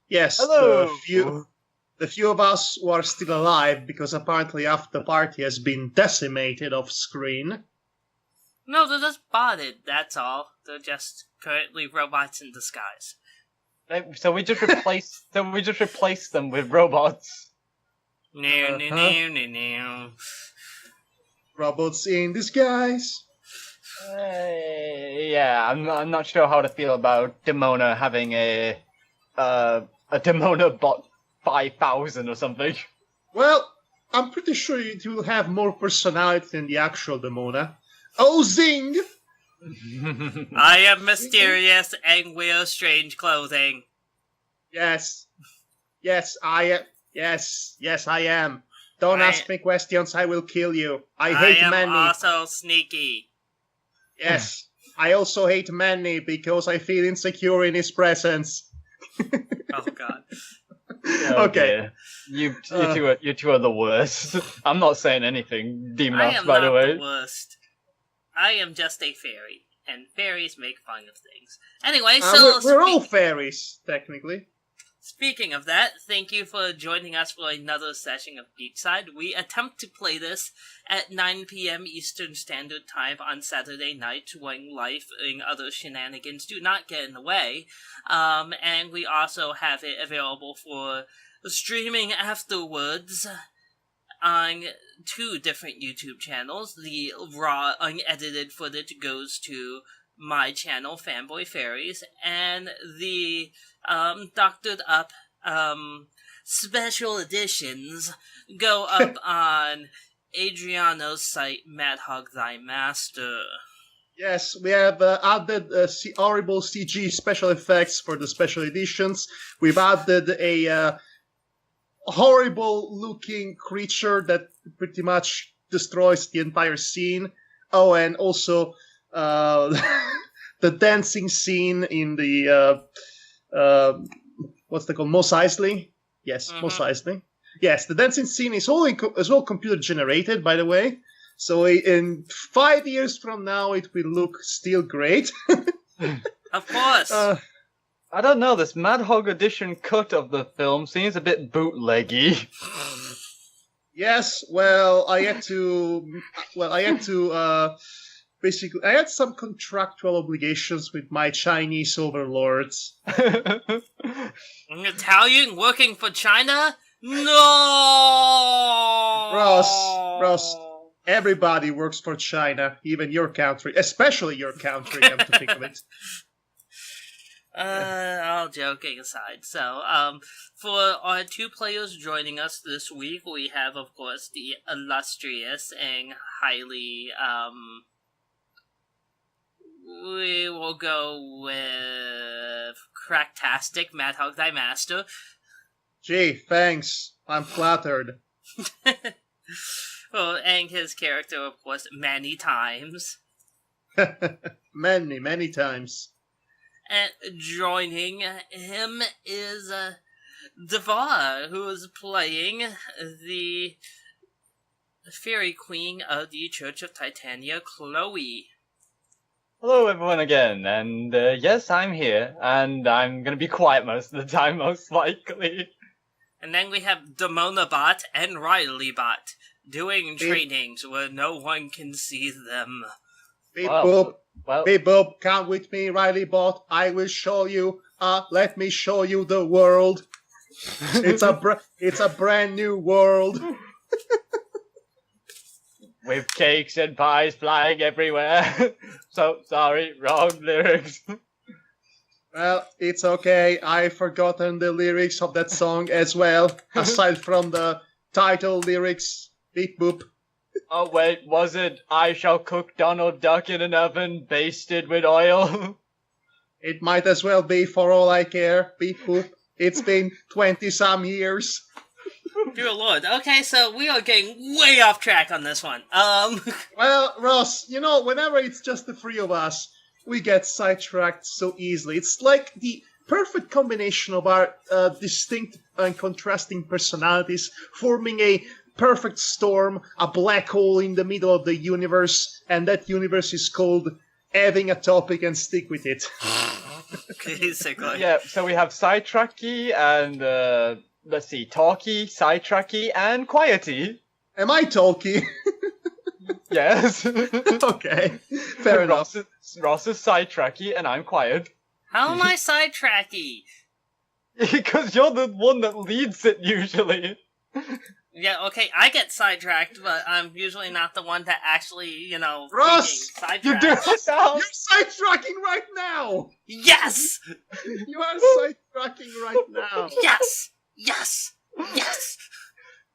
Yes, Hello. the few of us who are still alive, because apparently half the party has been decimated off screen. No, they're just botted, that's all. They're just currently robots in disguise. So we just replaced them with robots. No. Robots in disguise. Yeah, I'm not sure how to feel about Demona having a Demona bot 5,000 or something. Well, I'm pretty sure it will have more personality than the actual Demona. Oh, zing! I am mysterious and wear strange clothing. Yes, I am. Yes, I am. Don't ask me questions, I will kill you. I hate Manny. I am also sneaky. Yes, I also hate Manny because I feel insecure in his presence. Oh god. Okay. You two are the worst. I'm not saying anything, Demonox, by the way. I am not the worst. I am just a fairy, and fairies make fun of things. Anyway, so we're all fairies, technically. Speaking of that, thank you for joining us for another session of Beachside. We attempt to play this at 9 p.m. Eastern Standard Time on Saturday night when life and other shenanigans do not get in the way. And we also have it available for streaming afterwards on 2 different YouTube channels. The raw, unedited footage goes to my channel, Fanboy Fairies, and the doctored up special editions go up on Adriano's site, Madhog Thy Master. Yes, we have added horrible CG special effects for the special editions. We've added a horrible-looking creature that pretty much destroys the entire scene. Oh, and also the dancing scene in the what's they called, Mos Eisley? Yes, Mos Eisley. Yes, the dancing scene is all computer generated, by the way. So in 5 years from now, it will look still great. Of course. I don't know. This Madhog edition cut of the film seems a bit bootleggy. Yes, well, I had to basically, I had some contractual obligations with my Chinese overlords. An Italian working for China? No! Ross, everybody works for China, even your country, especially your country, come to think of it. All joking aside, so, for our 2 players joining us this week, we have, of course, the illustrious and highly, we will go with Cracktastic, Madhog Thy Master. Gee, thanks. I'm flattered. Well, and his character, of course, Manny times. Many times. And joining him is Devar, who is playing the Fairy Queen of the Church of Titania, Chloe. Hello everyone again, and yes, I'm here, and I'm gonna be quiet most of the time, most likely. And then we have Demonabot and Riley-bot doing trainings where no one can see them. Beep boop. Beep boop. Come with me, Riley-bot. I will show you. Let me show you the world. It's a brand new world. With cakes and pies flying everywhere. So, sorry, wrong lyrics. Well, it's okay. I've forgotten the lyrics of that song as well, aside from the title lyrics. Beep boop. Oh wait, was it I shall cook Donald Duck in an oven basted with oil? It might as well be, for all I care. Beep boop. It's been 20-some years. Dear Lord. Okay, so we are getting way off track on this one. Well, Ross, you know, whenever it's just the 3 of us, we get sidetracked so easily. It's like the perfect combination of our distinct and contrasting personalities, forming a perfect storm, a black hole in the middle of the universe, and that universe is called having a topic and stick with it. basically. Yeah, so we have sidetracky and, let's see, talky, sidetracky, and quiety. Am I talking? Yes. Okay, fair enough. Ross is sidetracky, and I'm quiet. How am I sidetracky? Because you're the one that leads it, usually. Yeah, okay, I get sidetracked, but I'm usually not the one that actually, Ross! You do sidetracks. it now! You're sidetracking right now! Yes! You are sidetracking right now. Yes! Yes! Yes!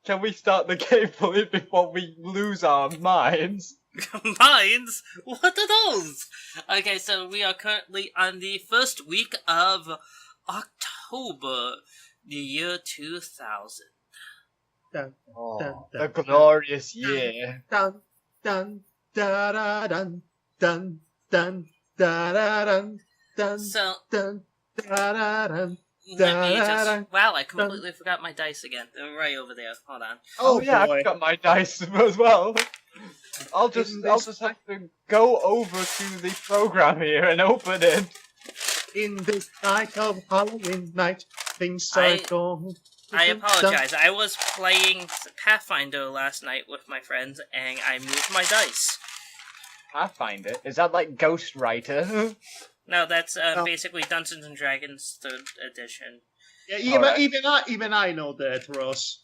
Can we start the gameplay before we lose our minds? Mines? What are those? Okay, so we are currently on the first week of October, the year 2000. Dun, Oh, dun, the dun, glorious year. dun, dun, da da dun, dun, dun, da da dun, dun, So, dun, da da dun. let me just... Wow, I completely forgot my dice again. They're right over there. Hold on. Oh yeah, boy. I've got my dice as well. I'll just have to go over to the program here and open it. In this night of Halloween night, things are going. I apologize. I was playing Pathfinder last night with my friends, and I moved my dice. Pathfinder? Is that like Ghostwriter? No, that's No. basically Dungeons and Dragons 3rd edition. Yeah, even I know that, Ross.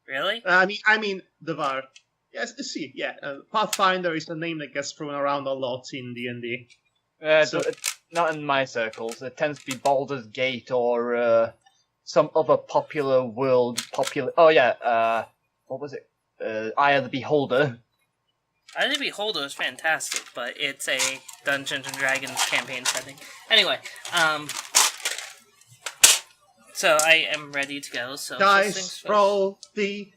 Really? I mean the VAR. Yes, see, yeah, Pathfinder is a name that gets thrown around a lot in D&D. So- Not in my circles. It tends to be Baldur's Gate or some other popular world. Oh yeah, what was it? Eye of the Beholder. Eye of the Beholder is fantastic, but it's a Dungeons and Dragons campaign setting. Anyway, so I am ready to go. So Dice, roll the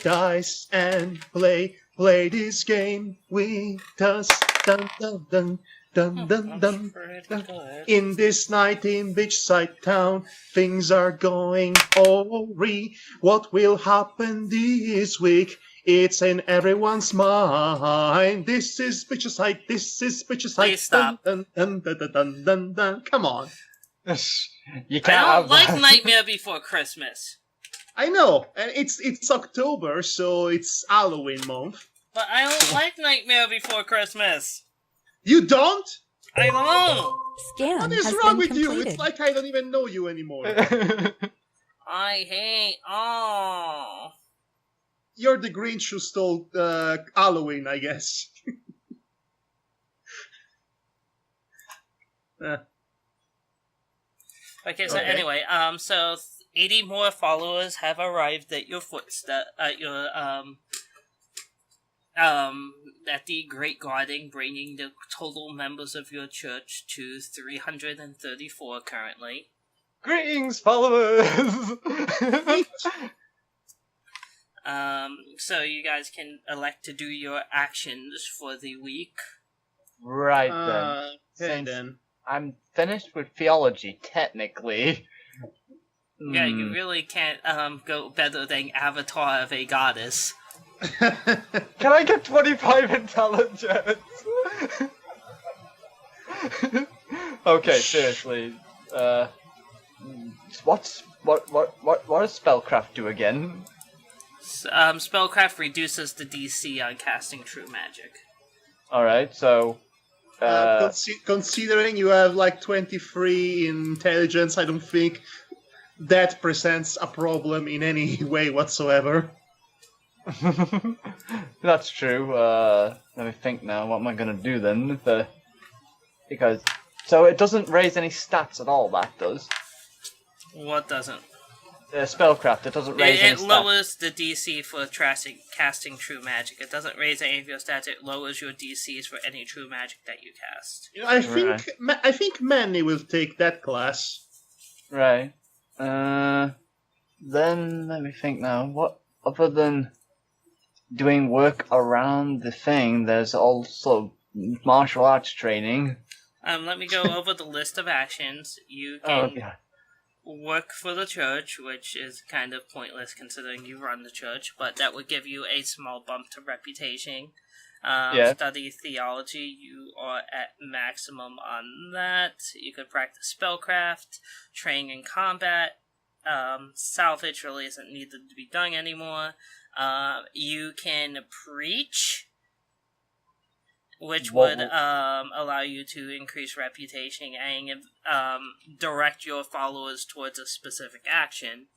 dice and play this game with us. Dun dun dun dun dun dun. In this night in Beachside town, things are going awry. What will happen this week? It's in everyone's mind. This is Beachside. This is Beachside. Please stop. Dun dun dun dun dun dun dun. Come on. You can't I have don't like that. Nightmare Before Christmas, I know, and it's October, so it's Halloween month. but I don't like Nightmare Before Christmas. You don't? I don't. Scan What is has wrong been with you? completed. It's like I don't even know you anymore. I hate. Oh. You're the Grinch who stole Halloween, I guess. Okay, so Okay. anyway, so 80 more followers have arrived at your footstep, at the Great Garden, bringing the total members of your church to 334 currently. Greetings, followers! So you guys can elect to do your actions for the week. Right then. Okay Since then. I'm finished with theology, technically. Yeah, you really can't go better than Avatar of a Goddess. Can I get 25 intelligence? Okay, seriously. What does spellcraft do again? Spellcraft reduces the DC on casting true magic. Alright, so... Considering you have like 23 intelligence, I don't think that presents a problem in any way whatsoever. That's true. Let me think now. What am I gonna do then? Because so it doesn't raise any stats at all. That does. What doesn't? Spellcraft. It doesn't raise any It stats. lowers the DC for casting true magic. It doesn't raise any of your stats. It lowers your DCs for any true magic that you cast. You know, I think Manny will take that class. Right. Then let me think now. What other than doing work around the thing? There's also martial arts training. Let me go over the list of actions. You Oh, can yeah. work for the church, which is kind of pointless considering you run the church, but that would give you a small bump to reputation. Yeah. Study theology, you are at maximum on that. You could practice spellcraft, train in combat. Salvage really isn't needed to be done anymore. You can preach, which would allow you to increase reputation and direct your followers towards a specific action.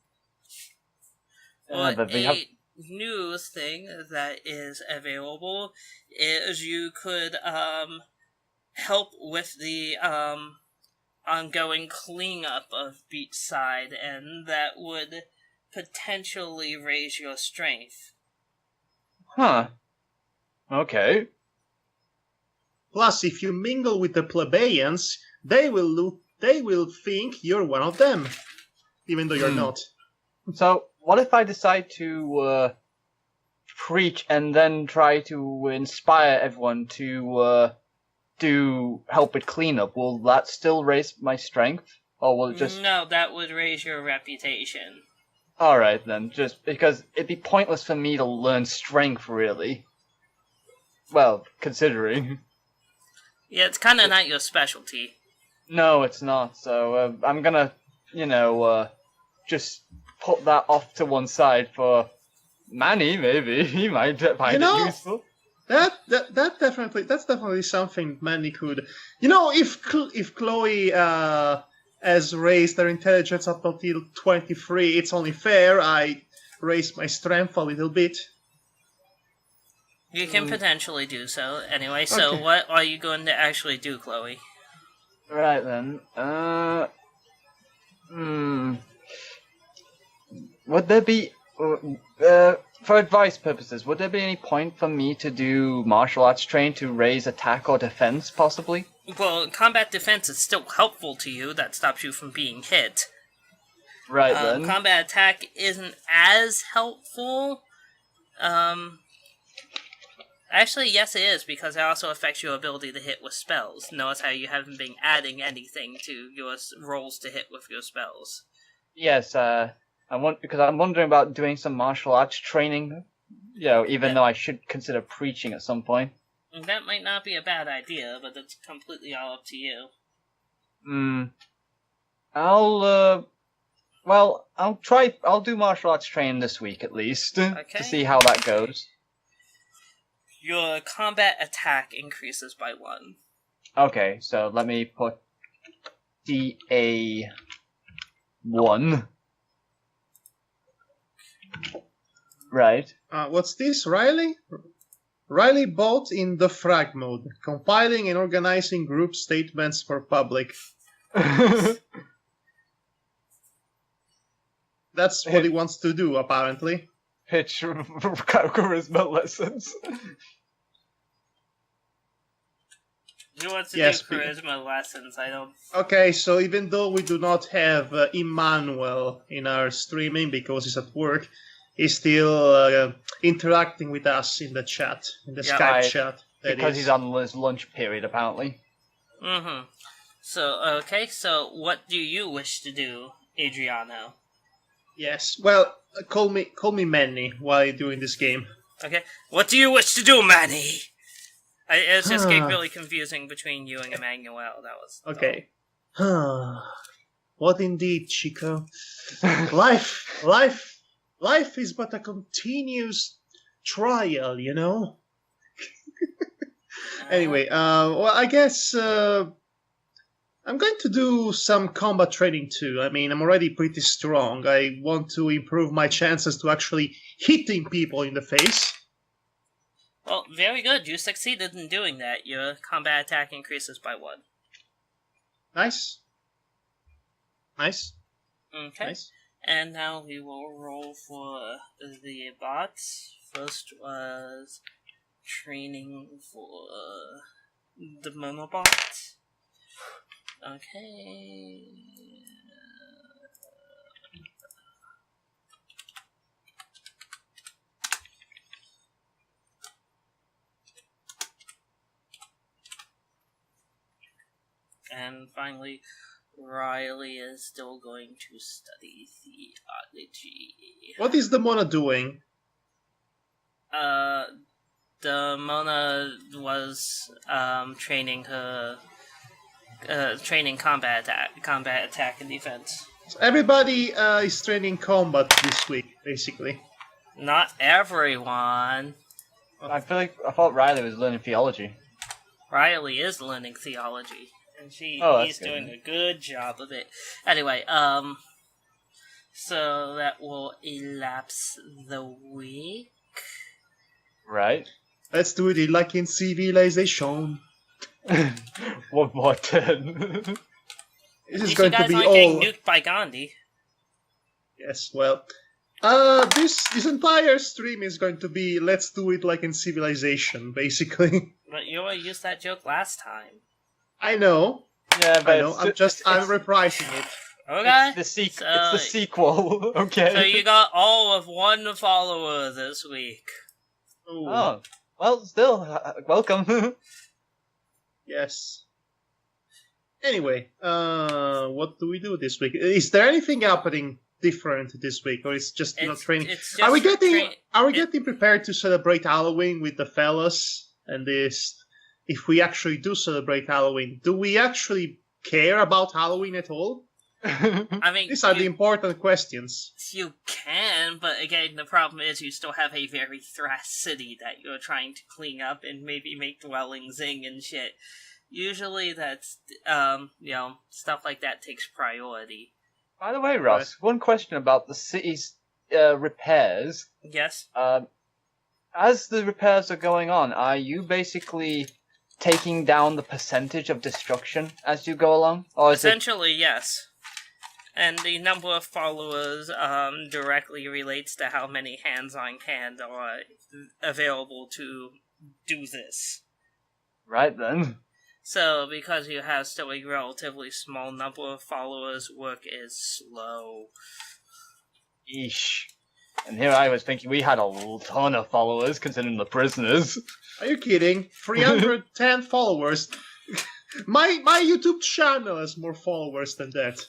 But new thing that is available is you could help with the ongoing cleanup of Beachside, and that would potentially raise your strength. Huh. Okay. Plus, if you mingle with the plebeians, they will think you're one of them, even though you're not. So, what if I decide to preach and then try to inspire everyone to help with cleanup? Will that still raise my strength, or will it just? No, that would raise your reputation. All right then, just because it'd be pointless for me to learn strength, really. Well, considering. Yeah, it's kind of not your specialty. No, it's not. So I'm gonna, just put that off to one side for Manny. Maybe he might find it useful. That's definitely something Manny could. If Chloe has raised her intelligence up until 23, it's only fair I raise my strength a little bit. You can potentially do so. Anyway, so what are you going to actually do, Chloe? Right then. Would there be, for advice purposes, would there be any point for me to do martial arts training to raise attack or defense, possibly? Well, combat defense is still helpful to you. That stops you from being hit. Right then. Combat attack isn't as helpful. Actually, yes, it is, because it also affects your ability to hit with spells. Notice how you haven't been adding anything to your rolls to hit with your spells. Yes, because I'm wondering about doing some martial arts training, even though I should consider preaching at some point. That might not be a bad idea, but that's completely all up to you. I'll do martial arts training this week at least, to see how that goes. Your combat attack increases by 1. Okay, so let me put DA 1. Right. What's this, Riley? Riley bought in the frag mode, compiling and organizing group statements for public. That's what he wants to do, apparently. Pitch charisma lessons. He wants to do charisma lessons, I don't... Okay, so even though we do not have Emmanuel in our streaming because he's at work, he's still interacting with us in the chat, in the Skype chat. Because he's on his lunch period, apparently. Mm-hmm. So what do you wish to do, Adriano? Yes, well, call me Manny while you're doing this game. Okay, what do you wish to do, Manny? It's just getting really confusing between you and Emmanuel. That was okay. What indeed, Chico? Life is but a continuous trial, Anyway, I guess I'm going to do some combat training too. I mean, I'm already pretty strong. I want to improve my chances to actually hitting people in the face. Well, very good. You succeeded in doing that. Your combat attack increases by 1. Nice. Okay. Nice. And now we will roll for the bots. First was training for the monobot. Okay. And finally, Riley is still going to study theology. What is the Mona doing? Mona was training her combat attack and defense. So everybody is training combat this week, basically. Not everyone. I thought Riley was learning theology. Riley is learning theology, and he's doing a good job of it. Anyway, so that will elapse the week. Right. Let's do it like in Civilization. What more then? This is If going you to guys be aren't all. getting nuked by Gandhi. Yes, well, this entire stream is going to be let's do it like in Civilization, basically. But you already used that joke last time. I know. Yeah, but I know. I'm reprising it. Okay. It's the sequel. Okay. So you got all of one follower this week. Ooh. Oh, well, still welcome. Yes. Anyway, what do we do this week? Is there anything happening different this week, or it's just training? It's Are we just getting prepared to celebrate Halloween with the fellas? And this, if we actually do celebrate Halloween, do we actually care about Halloween at all? I mean, These are the important questions. You can, but again, the problem is you still have a very thrashed city that you're trying to clean up and maybe make dwellings in and shit. Usually that's, stuff like that takes priority. By the way, Ross, one question about the city's repairs. Yes? As the repairs are going on, are you basically taking down the percentage of destruction as you go along? Or is Essentially, yes. And the number of followers directly relates to how many hands on hand are available to do this. Right then. So, because you have still a relatively small number of followers, work is slow. Eesh. And here I was thinking we had a ton of followers, considering the prisoners. Are you kidding? 310 followers. My YouTube channel has more followers than that.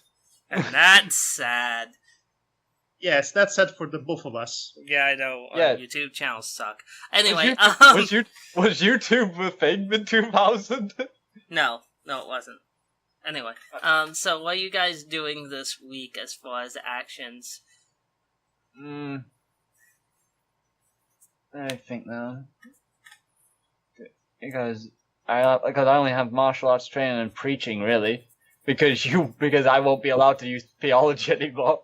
And that's sad. Yes, that's sad for the both of us. Yeah, I know. Our Yeah. YouTube channels suck. Anyway, was YouTube a thing in 2000? No, it wasn't. Anyway, so what are you guys doing this week as far as actions? I think now. Because I only have martial arts training and preaching, really. Because I won't be allowed to use theology anymore.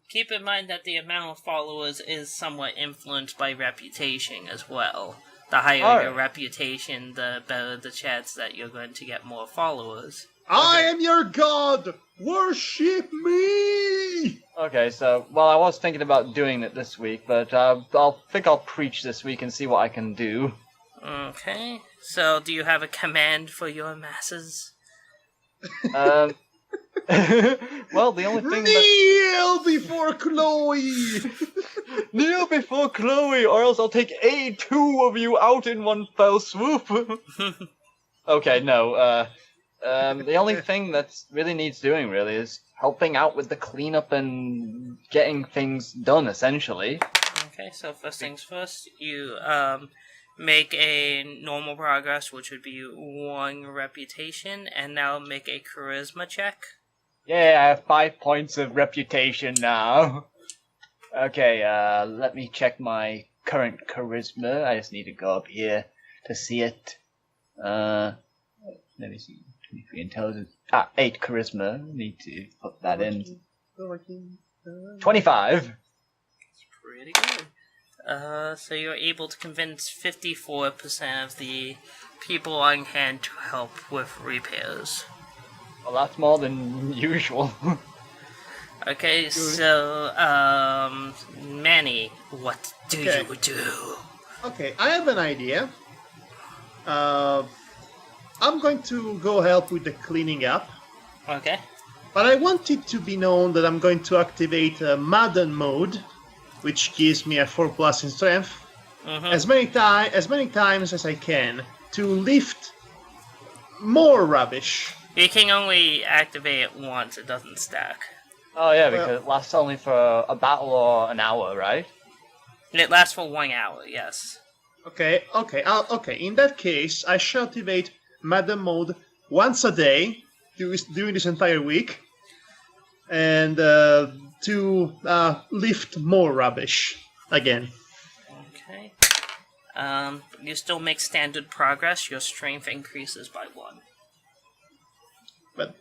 Keep in mind that the amount of followers is somewhat influenced by reputation as well. The higher your reputation, the better the chance that you're going to get more followers. I am your god! Worship me! Okay, so, I was thinking about doing it this week, but I'll preach this week and see what I can do. Okay, so do you have a command for your masses? Well, the only thing Kneel before Chloe! Kneel before Chloe, or else I'll take 82 of you out in one fell swoop! Okay, no, the only thing that really needs doing, really, is helping out with the cleanup and getting things done, essentially. Okay, so first things first, you, make a normal progress, which would be 1 reputation, and now make a charisma check. Yeah, I have 5 points of reputation now. Okay, let me check my current charisma. I just need to go up here to see it. Let me see. 23 intelligence. 8 charisma. Need to put that in. 25. That's pretty good. So you're able to convince 54% of the people on hand to help with repairs. Well, that's more than usual. Okay, so, Manny, what do you do? Okay, I have an idea. I'm going to go help with the cleaning up. Okay. But I want it to be known that I'm going to activate Madden mode, which gives me a 4+ in strength, as many times as I can to lift more rubbish. You can only activate it once, it doesn't stack. Oh yeah, because it lasts only for a battle or an hour, right? It lasts for 1 hour, yes. Okay. In that case, I shall activate Madam Mode once a day during this entire week, and to lift more rubbish again. Okay. You still make standard progress. Your strength increases by 1. But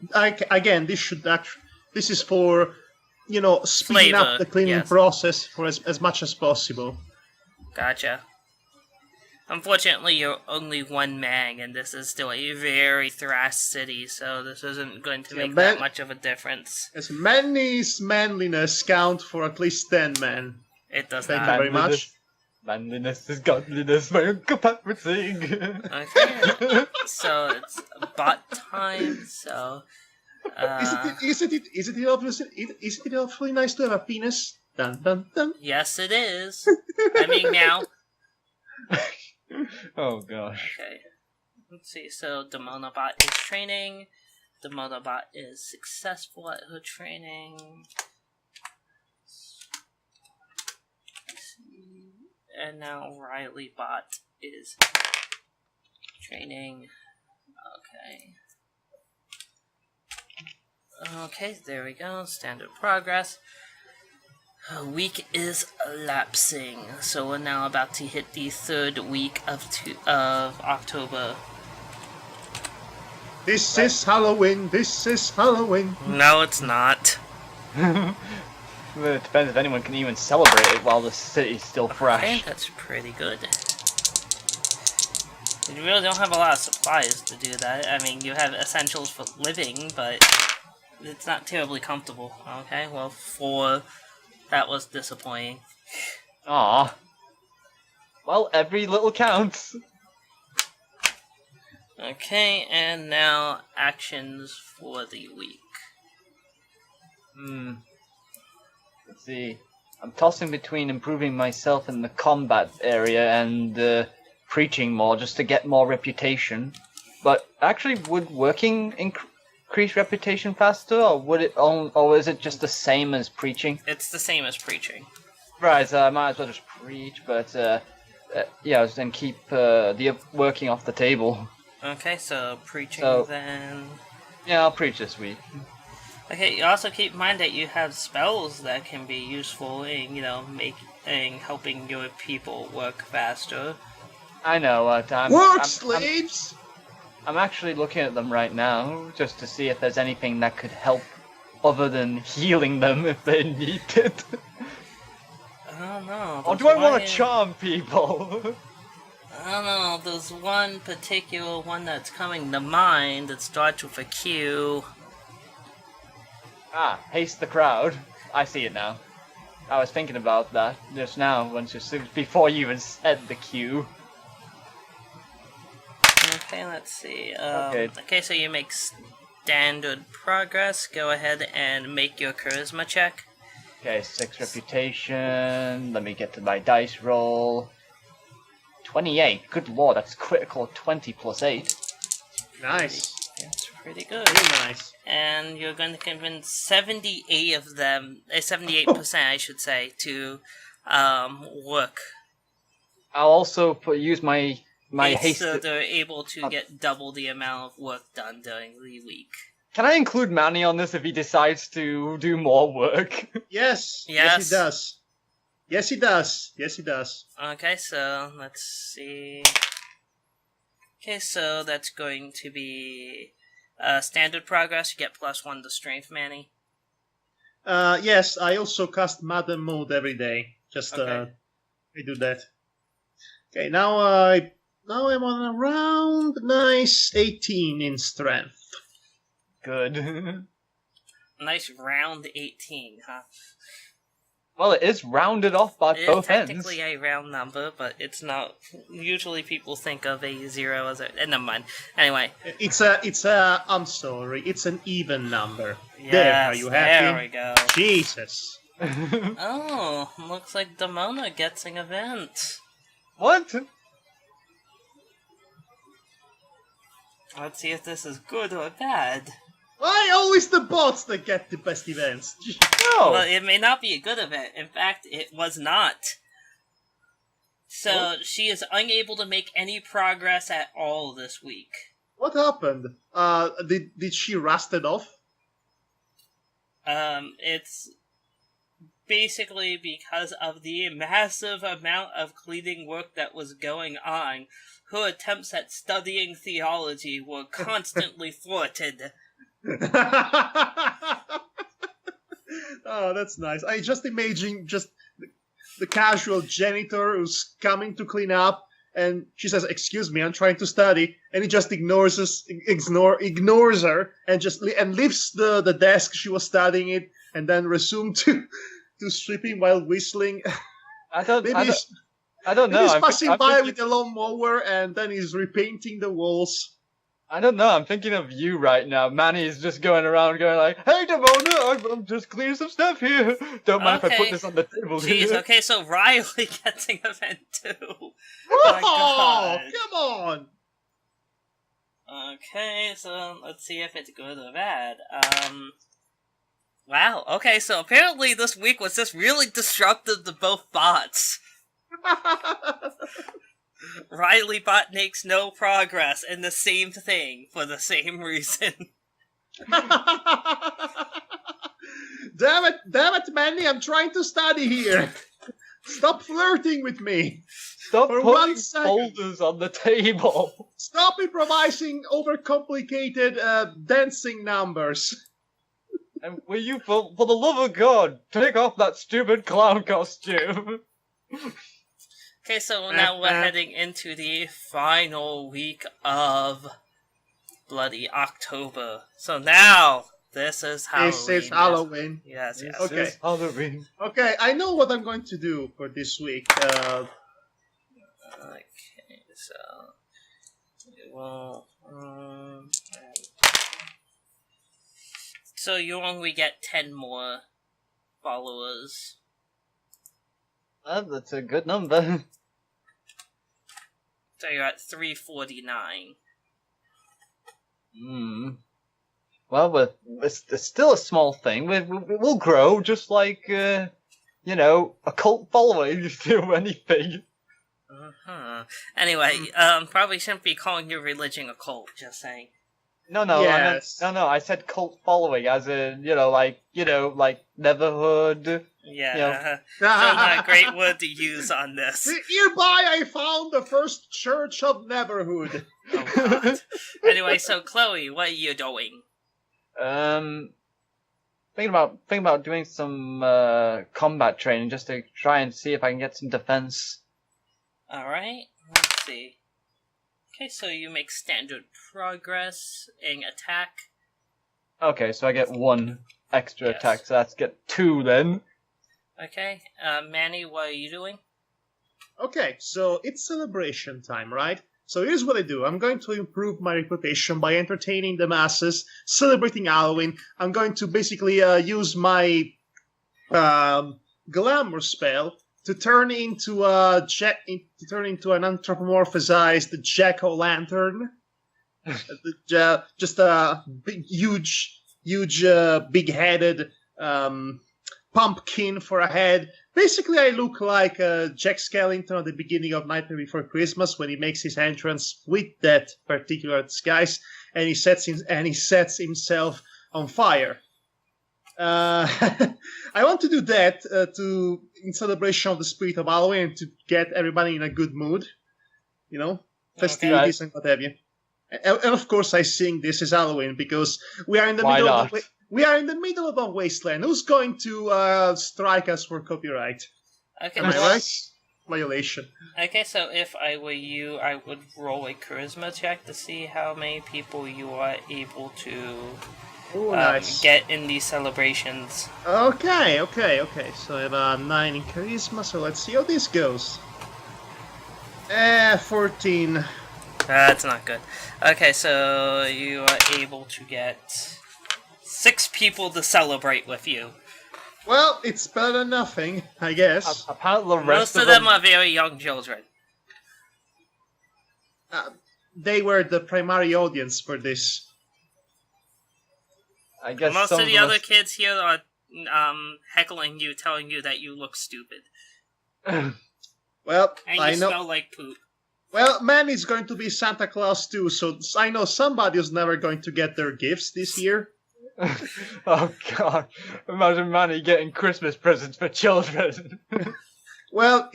again, this is for speeding Flavor, up the cleaning yes. process for as much as possible. Gotcha. Unfortunately, you're only one man, and this is still a very thrash city, so this isn't going to make that much of a difference. As Manny's manliness count for at least 10 men. It does Thank not. you very much. Manliness is godliness, my uncle Patrick sing. Okay. So it's bot time, so... Is it awfully nice to have a penis? Dun dun dun. Yes, it is. I mean, now... Oh gosh. Okay. Let's see, so the Monobot is training. The Monobot is successful at her training. And now Riley Bot is training. Okay, there we go. Standard progress. A week is elapsing, so we're now about to hit the 3rd week of October. This is Halloween. No, it's not. Well, it depends if anyone can even celebrate it while the city's still fresh. Okay, that's pretty good. You really don't have a lot of supplies to do that. I mean, you have essentials for living, but it's not terribly comfortable. Okay, well, 4... That was disappointing. Aw. Well, every little counts. Okay, and now actions for the week. Let's see. I'm tossing between improving myself in the combat area and preaching more just to get more reputation. But actually, would working increase reputation faster, or would it? Or is it just the same as preaching? It's the same as preaching. Right. So I might as well just preach, but yeah, then keep the working off the table. Okay, so preaching then. Yeah, I'll preach this week. Okay, you also keep in mind that you have spells that can be useful in, helping your people work faster. I know. Slaves! I'm actually looking at them right now, just to see if there's anything that could help other than healing them if they need it. I don't know. Or do I want to charm people? I don't know. There's one particular one that's coming to mind that starts with a Q. Haste the crowd. I see it now. I was thinking about that just now, before you even said the Q. Okay, let's see. Okay, so you make standard progress. Go ahead and make your charisma check. Okay, 6 reputation. Let me get to my dice roll. 28. Good lord, that's critical 20 plus 8. Nice. That's pretty good. Very nice. And you're going to convince 78 of them, 78% I should say, to work. I'll also use my haste. So they're able to get double the amount of work done during the week. Can I include Manny on this if he decides to do more work? Yes. Yes, he does. Yes, he does. Yes, he does. Okay, so let's see. Okay, so that's going to be standard progress. You get +1 to strength, Manny. Yes, I also cast Madam Mode every day. Just I do that. Okay, now I'm on around nice 18 in strength. Good. Nice round 18, huh? Well, it is rounded off by both ends. It's technically a round number, but it's not. Usually people think of a 0 as a... never mind. Anyway. I'm sorry, it's an even number. Yes, there, are you happy? There we go. Jesus. Oh, looks like Demona gets an event. What? Let's see if this is good or bad. Why always the bots that get the best events? No. Well, it may not be a good event. In fact, it was not. So she is unable to make any progress at all this week. What happened? Did she rust it off? It's basically because of the massive amount of cleaning work that was going on. Her attempts at studying theology were constantly thwarted. Oh, that's nice. I just imagine the casual janitor who's coming to clean up, and she says, "Excuse me, I'm trying to study," and he just ignores her, and leaves the desk she was studying it, and then resumed to sweeping while whistling. I don't know. He's passing by with a lawnmower, and then he's repainting the walls. I don't know. I'm thinking of you right now. Manny's just going around going like, "Hey, Devona, I'm just cleaning some stuff here. Don't mind if I put this on the table." Jeez, okay, so Riley gets an event too. Oh, come on! Okay, so let's see if it's good or bad. Wow, okay, so apparently this week was just really disruptive to both bots. Riley bot makes no progress in the same thing for the same reason. Damn it, Manny, I'm trying to study here. Stop flirting with me. Stop For putting 1 second. folders on the table. Stop improvising overcomplicated dancing numbers. And will you, for the love of God, take off that stupid clown costume? Okay, so now we're heading into the final week of bloody October. So now, this is Halloween. This is Halloween. Yes. Okay. This is Halloween. Okay, I know what I'm going to do for this week. Okay, so... Well, so you only get 10 more followers. That's a good number. So you're at 349. Well, it's still a small thing. We'll grow just like, a cult following do anything. Anyway, probably shouldn't be calling your religion a cult, just saying. No, Yes. I said cult following, as in, like Neverhood. Yeah, still not a great word to use on this. Hereby I found the first church of Neverhood. Oh, God. Anyway, so Chloe, what are you doing? Thinking about doing some combat training just to try and see if I can get some defense. Alright, let's see. Okay, so you make standard progress in attack. Okay, so I get 1 extra Yes. attack, so that's get 2 then. Okay, Manny, what are you doing? Okay, so it's celebration time, right? So here's what I do. I'm going to improve my reputation by entertaining the masses, celebrating Halloween. I'm going to basically use my glamour spell to turn into an anthropomorphized jack-o'-lantern. Just a big, huge, big-headed pumpkin for a head. Basically, I look like Jack Skellington at the beginning of Nightmare Before Christmas when he makes his entrance with that particular disguise, and he sets himself on fire. I want to do that in celebration of the spirit of Halloween, to get everybody in a good mood, festivities and what have you. And of course, I sing "This Is Halloween" because we are in the middle of a wasteland. Who's going to strike us for copyright? Okay, Am I right? Violation. Okay, so if I were you, I would roll a charisma check to see how many people you are able to Nice. get in these celebrations. Okay. So I have a 9 in charisma, so let's see how this goes. 14. That's not good. Okay, so you are able to get 6 people to celebrate with you. Well, it's better than nothing, I guess. Apparently the Most of them are very young children. They were the primary audience for this. I guess Most some of the us- other kids here are heckling you, telling you that you look stupid. Well, And I you know. smell like poop. Well, Manny's going to be Santa Claus too, so I know somebody's never going to get their gifts this year. Oh god. Imagine Manny getting Christmas presents for children. Well,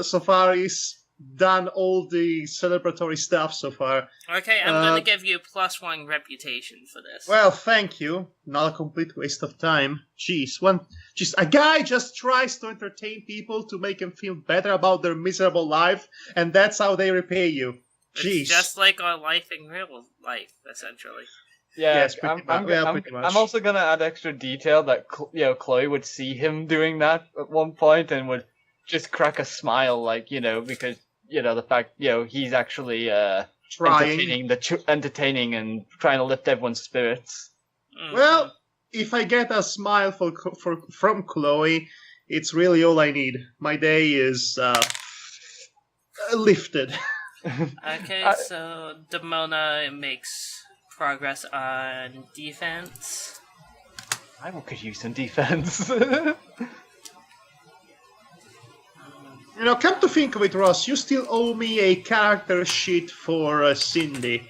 so far he's done all the celebratory stuff so far. Okay, I'm gonna give you +1 reputation for this. Well, thank you. Not a complete waste of time. Jeez, a guy just tries to entertain people to make them feel better about their miserable life, and that's how they repay you. Jeez. It's just like our life in real life, essentially. Yeah, Yes, pretty much. I'm also gonna add extra detail that Chloe would see him doing that at one point and would just crack a smile, like, because the fact he's actually Trying. entertaining and trying to lift everyone's spirits. Mhm. Well, if I get a smile from Chloe, it's really all I need. My day is lifted. Okay, so Demona makes progress on defense. I could use some defense. Come to think of it, Ross, you still owe me a character sheet for Cindy.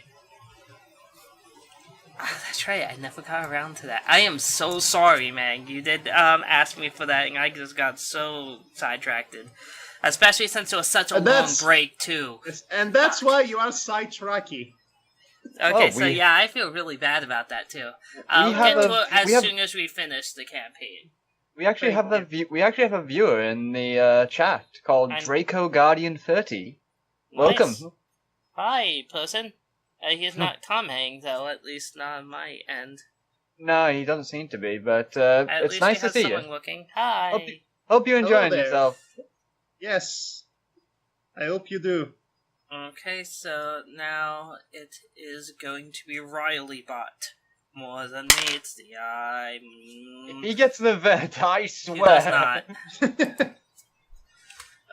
That's right, I never got around to that. I am so sorry, man. You did ask me for that, and I just got so sidetracked. Especially since it was such a long break, too. And that's why you are sidetracky. Okay, I feel really bad about that, too. I'll get to it as soon as we finish the campaign. We actually have a viewer in the chat called Draco Guardian 30. Nice. Welcome. Hi, person. He's not commenting, though, at least not on my end. No, he doesn't seem to be, but At it's least nice we to see have you. someone looking. Hi. Hope you're enjoying Hello there. yourself. Yes. I hope you do. Okay, so now it is going to be Riley Bot. More than meets the eye. If he gets the vent, I swear. He does not.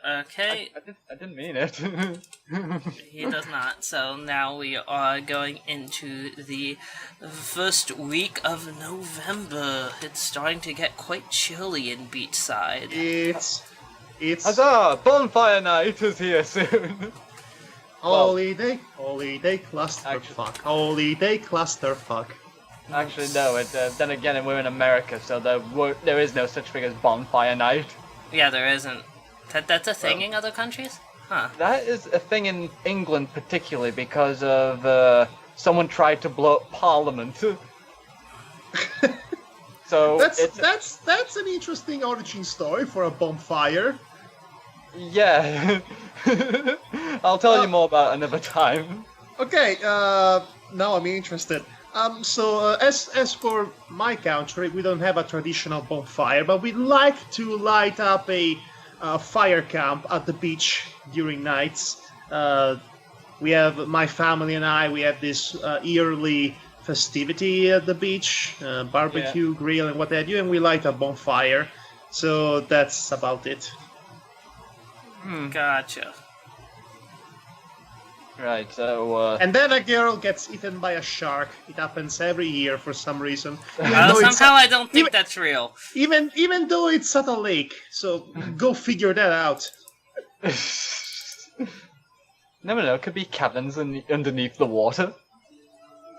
Okay. I didn't mean it. He does not. So now we are going into the first week of November. It's starting to get quite chilly in Beachside. It's Huzzah! Bonfire night is here soon. holiday clusterfuck. Holiday clusterfuck. Actually, no. Then again, we're in America, so there is no such thing as bonfire night. Yeah, there isn't. That's a thing in other countries? Huh. That is a thing in England, particularly because of someone tried to blow up Parliament. So that's an interesting origin story for a bonfire. Yeah. I'll tell you more about it another time. Okay, now I'm interested. So as for my country, we don't have a traditional bonfire, but we like to light up a fire camp at the beach during nights. We have my family and I. We have this yearly festivity at the beach, barbecue, grill, and what have you, and we light a bonfire. So that's about it. Gotcha. Right, so... And then a girl gets eaten by a shark. It happens every year for some reason. Somehow I don't think that's real. Even though it's at a lake. So go figure that out. Never know, it could be caverns underneath the water.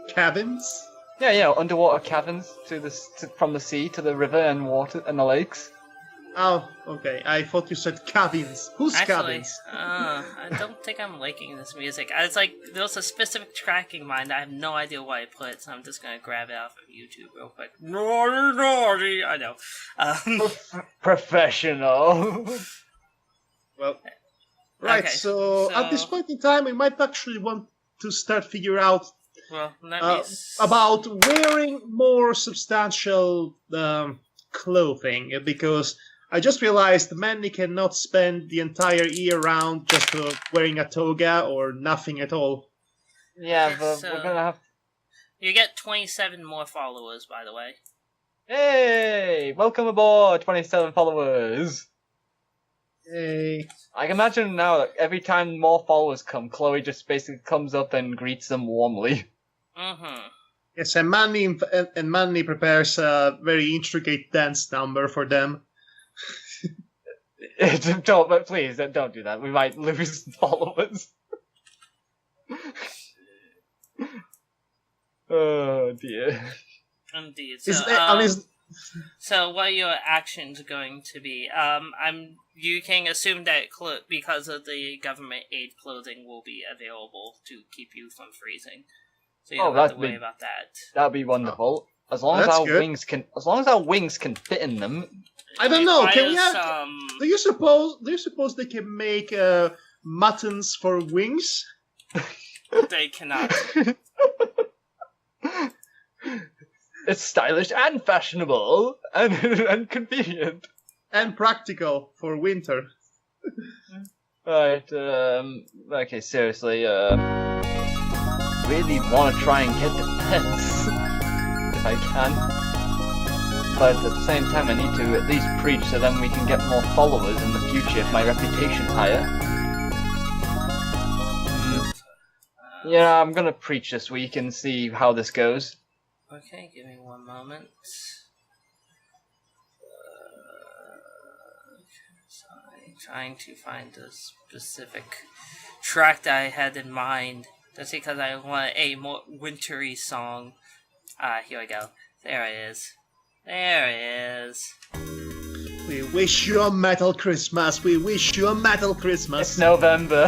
Cabins? Yeah, underwater caverns from the sea to the river and water and the lakes. Oh, okay. I thought you said cabins. Who's cabins? I don't think I'm liking this music. It's like there was a specific track in mind. I have no idea why I put it, so I'm just gonna grab it off of YouTube real quick. Naughty. I know. Professional. Well, right. Okay, so at this point in time, we might actually want to start figure out about wearing more substantial clothing, because I just realized Manny cannot spend the entire year round just wearing a toga or nothing at all. Yeah, but we're gonna have... You get 27 more followers, by the way. Hey! Welcome aboard, 27 followers! Hey. I can imagine now that every time more followers come, Chloe just basically comes up and greets them warmly. Mm-hmm. Yes, and Manny prepares a very intricate dance number for them. Don't, please, don't do that. We might lose followers. Oh dear. Indeed. So what are your actions going to be? You can assume that because of the government aid, clothing will be available to keep you from freezing. So you don't have to worry about that. That'd be wonderful. As long as our wings can fit in them. I don't know. Can we have? Do you suppose they can make muttons for wings? They cannot. It's stylish and fashionable and convenient and practical for winter. Right. Okay. Seriously. Really want to try and get defense if I can, but at the same time I need to at least preach so then we can get more followers in the future if my reputation's higher. Yeah, I'm gonna preach this week and see how this goes. Okay, give me one moment. Sorry, trying to find a specific track that I had in mind. Just because I want a more wintry song. Here we go. There it is. There it is. We wish you a metal Christmas. We wish you a metal Christmas. It's November.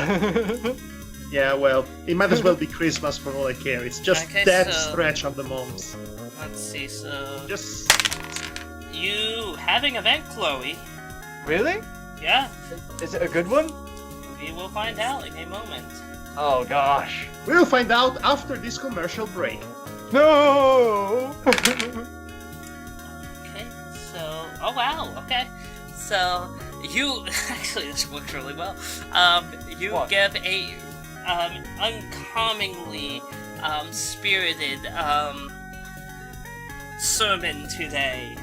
Yeah, well, it might as well be Christmas for all I care. It's just death stretch of the months. Let's see, so... Just... You have an event, Chloe. Really? Yeah. Is it a good one? We will find out in a moment. Oh gosh. We'll find out after this commercial break. No! Okay, so... Oh wow, okay. So, you... Actually, this works really well. You give a... uncommonly spirited sermon today.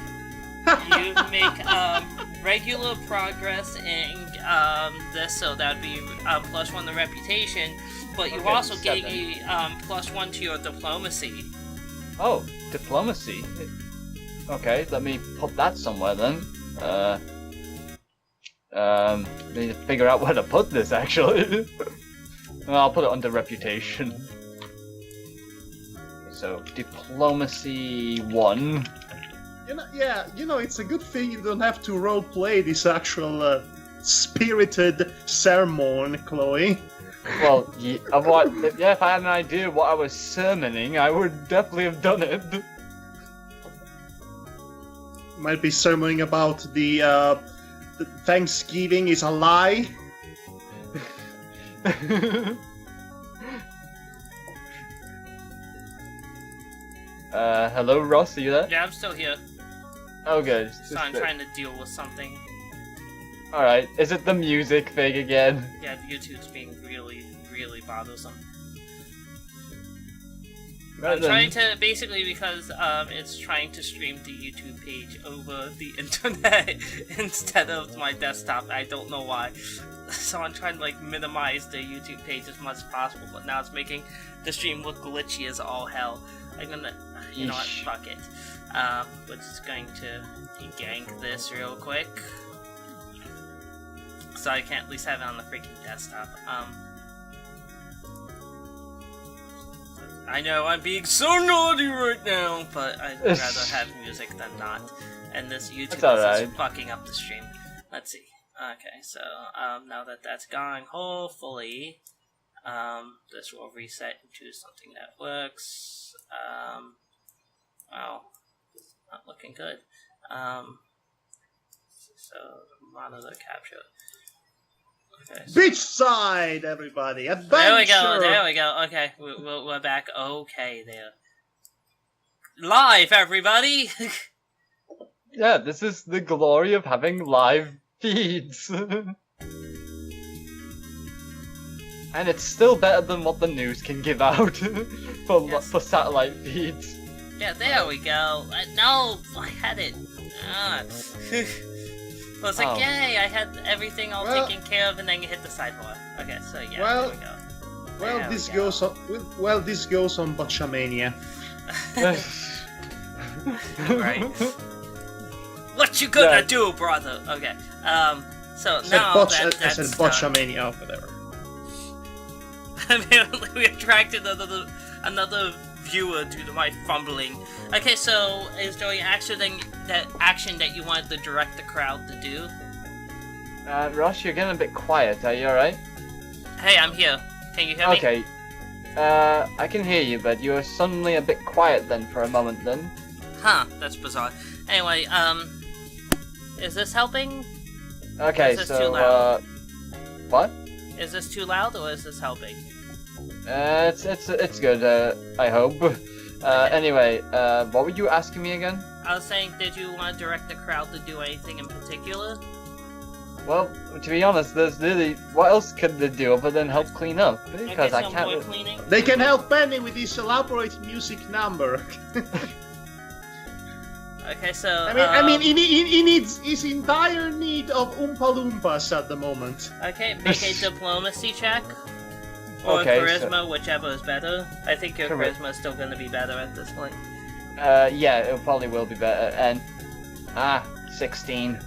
You make regular progress in this, so that'd be +1 to reputation, but you also gain a +1 to your diplomacy. Oh, diplomacy? Okay, let me put that somewhere then. Need to figure out where to put this actually. I'll put it under reputation. So, diplomacy 1. It's a good thing you don't have to roleplay this actual spirited sermon, Chloe. Well, if I had an idea what I was sermoning, I would definitely have done it. Might be sermoning about the Thanksgiving is a lie. Hello, Ross, are you there? Yeah, I'm still here. Oh, good. So I'm trying to deal with something. Alright, is it the music thing again? Yeah, YouTube's being really, really bothersome. I'm trying to, basically because it's trying to stream the YouTube page over the internet instead of my desktop. I don't know why. So I'm trying to minimize the YouTube page as much as possible, but now it's making the stream look glitchy as all hell. I'm gonna, you know what, fuck it. We're just going to gank this real quick. So I can at least have it on the freaking desktop. I know I'm being so naughty right now, but I'd rather have music than not. And this YouTube is just fucking up the stream. Let's see. Okay, so now that that's gone, hopefully this will reset into something that works. Well, it's not looking good. So monitor capture. Okay, so. Beachside, everybody! Adventure! There we go. Okay, we're back. Okay, there. Live, everybody! Yeah, this is the glory of having live feeds. And it's still better than what the news can give out for satellite feeds. Yeah, there we go. No, I had it. I was like, yay, I had everything all taken care of, and then you hit the sidebar. Okay, so yeah, there we go. This goes on Botchamania. Right. What you gonna do, brother? Okay. So Said now botch, that I that's said done, botchamania, whatever. apparently we attracted another viewer due to my fumbling. Okay, so is there an action that you wanted to direct the crowd to do? Ross, you're getting a bit quiet. Are you alright? Hey, I'm here. Can you hear me? Okay. I can hear you, but you were suddenly a bit quiet then for a moment then. Huh, that's bizarre. Anyway, is this helping? Okay, Is this so, too loud? what? Is this too loud or is this helping? It's good, I hope. Anyway, what were you asking me again? I was saying, did you want to direct the crowd to do anything in particular? Well, to be honest, there's really... What else could they do other than help clean up? Because I some can't... more cleaning? They can help Manny with this elaborate music number. Okay, so... I mean, he needs his entire need of oompa loompas at the moment. Okay, make a diplomacy check. Or Okay, charisma, whichever is better. I think your Chari- charisma is still going to be better at this point. Yeah, it probably will be better. And... 16.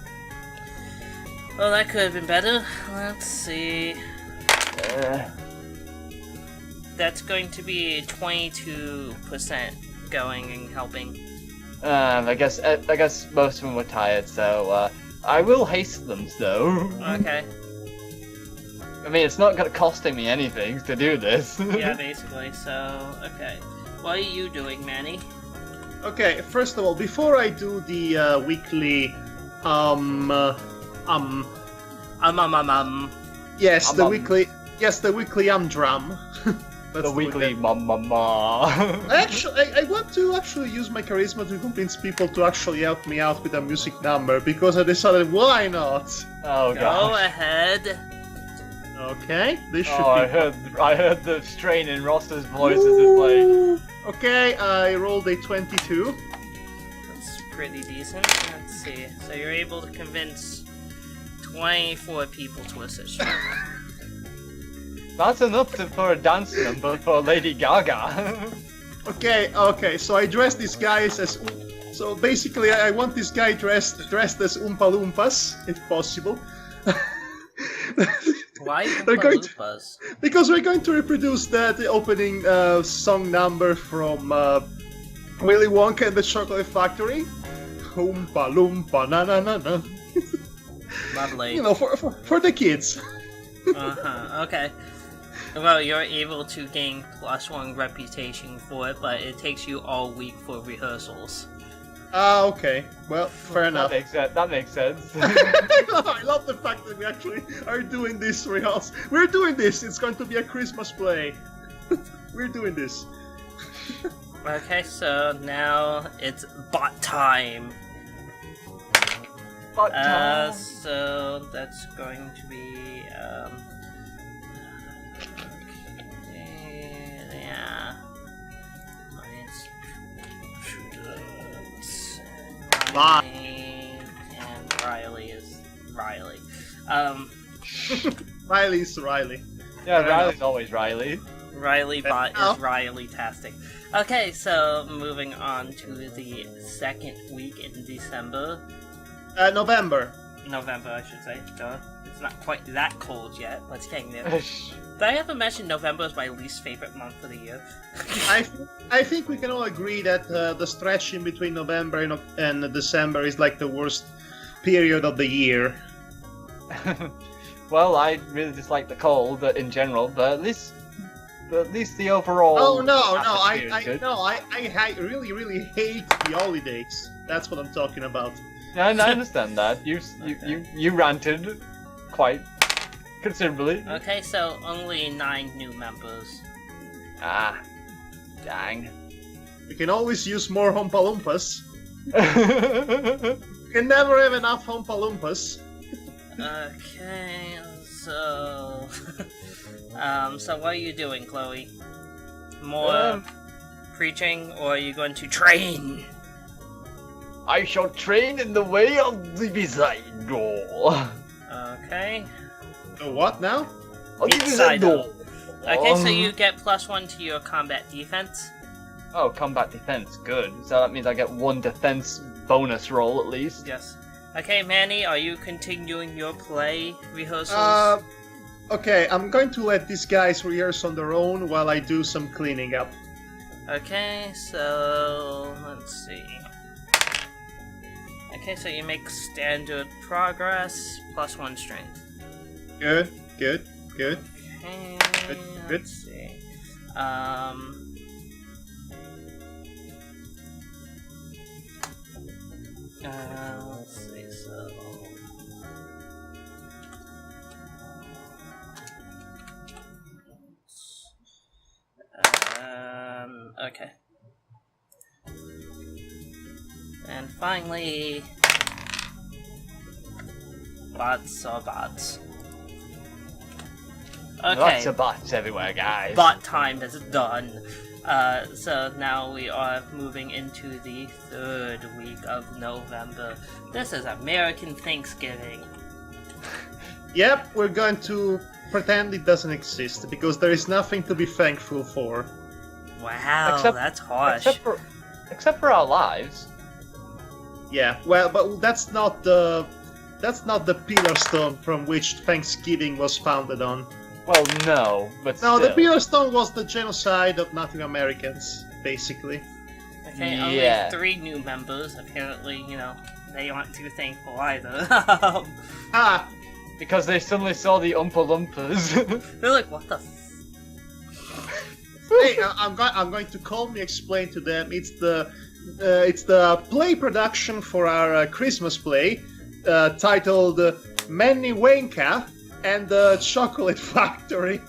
Well, that could have been better. Let's see. That's going to be 22% going and helping. I guess most of them were tired, so, I will haste them, though. Okay. I mean, it's not costing me anything to do this. Yeah, basically. So, okay. What are you doing, Manny? Okay, first of all, before I do the weekly, yes, the weekly drum. The weekly ma. I want to actually use my charisma to convince people to actually help me out with a music number because I decided why not. Oh Go gosh. ahead. Okay, this should Oh, be. I heard the strain in Ross's voice as it played. Ooh. Okay, I rolled a 22. That's pretty decent. Let's see. So you're able to convince 24 people to assist you. That's enough for a dance number for Lady Gaga. Okay, so I dress these guys as. So basically, I want this guy dressed as Oompa Loompas, if possible. Why They're going to- Loompas? Because we're going to reproduce the opening song number from Willy Wonka and the Chocolate Factory. Oompa Loompa na na na na. Lovely. You know, for the kids. Uh-huh, okay. Well, you're able to gain +1 reputation for it, but it takes you all week for rehearsals. Okay. Well, fair enough. That makes sense. I love the fact that we actually are doing this rehearsal. We're doing this. It's going to be a Christmas play. We're doing this. Okay, so now it's bot time. So that's going to be yeah. And Riley is Riley. Riley's Riley. Yeah, Riley's always Riley. Riley bot Oh. is Riley-tastic. Okay, so moving on to the second week in December. November. November, I should say. Duh. It's not quite that cold yet, but it's getting there. Did I ever mention November is my least favorite month of the year? I think we can all agree that the stretch in between November and December is like the worst period of the year. Well, I really dislike the cold in general, but at least the overall. Oh no, atmosphere is good. I really hate the holidays. That's what I'm talking about. Yeah, I understand that. You ranted quite considerably. Okay, so only 9 new members. Ah, dang. We can always use more Oompa Loompas. We can never have enough Oompa Loompas. Okay, so... so what are you doing, Chloe? More preaching, or are you going to train? I shall train in the way of the Beachside door. Okay. What now? Beachside door. Okay, so you get +1 to your combat defense. Oh, combat defense, good. So that means I get 1 defense bonus roll at least. Yes. Okay, Manny, are you continuing your play rehearsals? Okay, I'm going to let these guys rehearse on their own while I do some cleaning up. Okay, so let's see. Okay, so you make standard progress plus 1 strength. Good. Okay, Good. let's see. Let's see, so... okay. And finally... bots are bots. Okay. Lots of bots everywhere, guys. Bot time is done. So now we are moving into the 3rd week of November. This is American Thanksgiving. Yep, we're going to pretend it doesn't exist, because there is nothing to be thankful for. Wow, that's harsh. Except for our lives. Yeah, well, but that's not the pillar stone from which Thanksgiving was founded on. Well, no, but No, still. the pillar stone was the genocide of Native Americans, basically. Okay, Yeah. only 3 new members. Apparently, they aren't too thankful either. Ah, Because they suddenly saw the Oompa Loompas. They're like, what the hey, I'm going to calmly explain to them. It's the play production for our Christmas play, titled Manny, Wanker and the Chocolate Factory.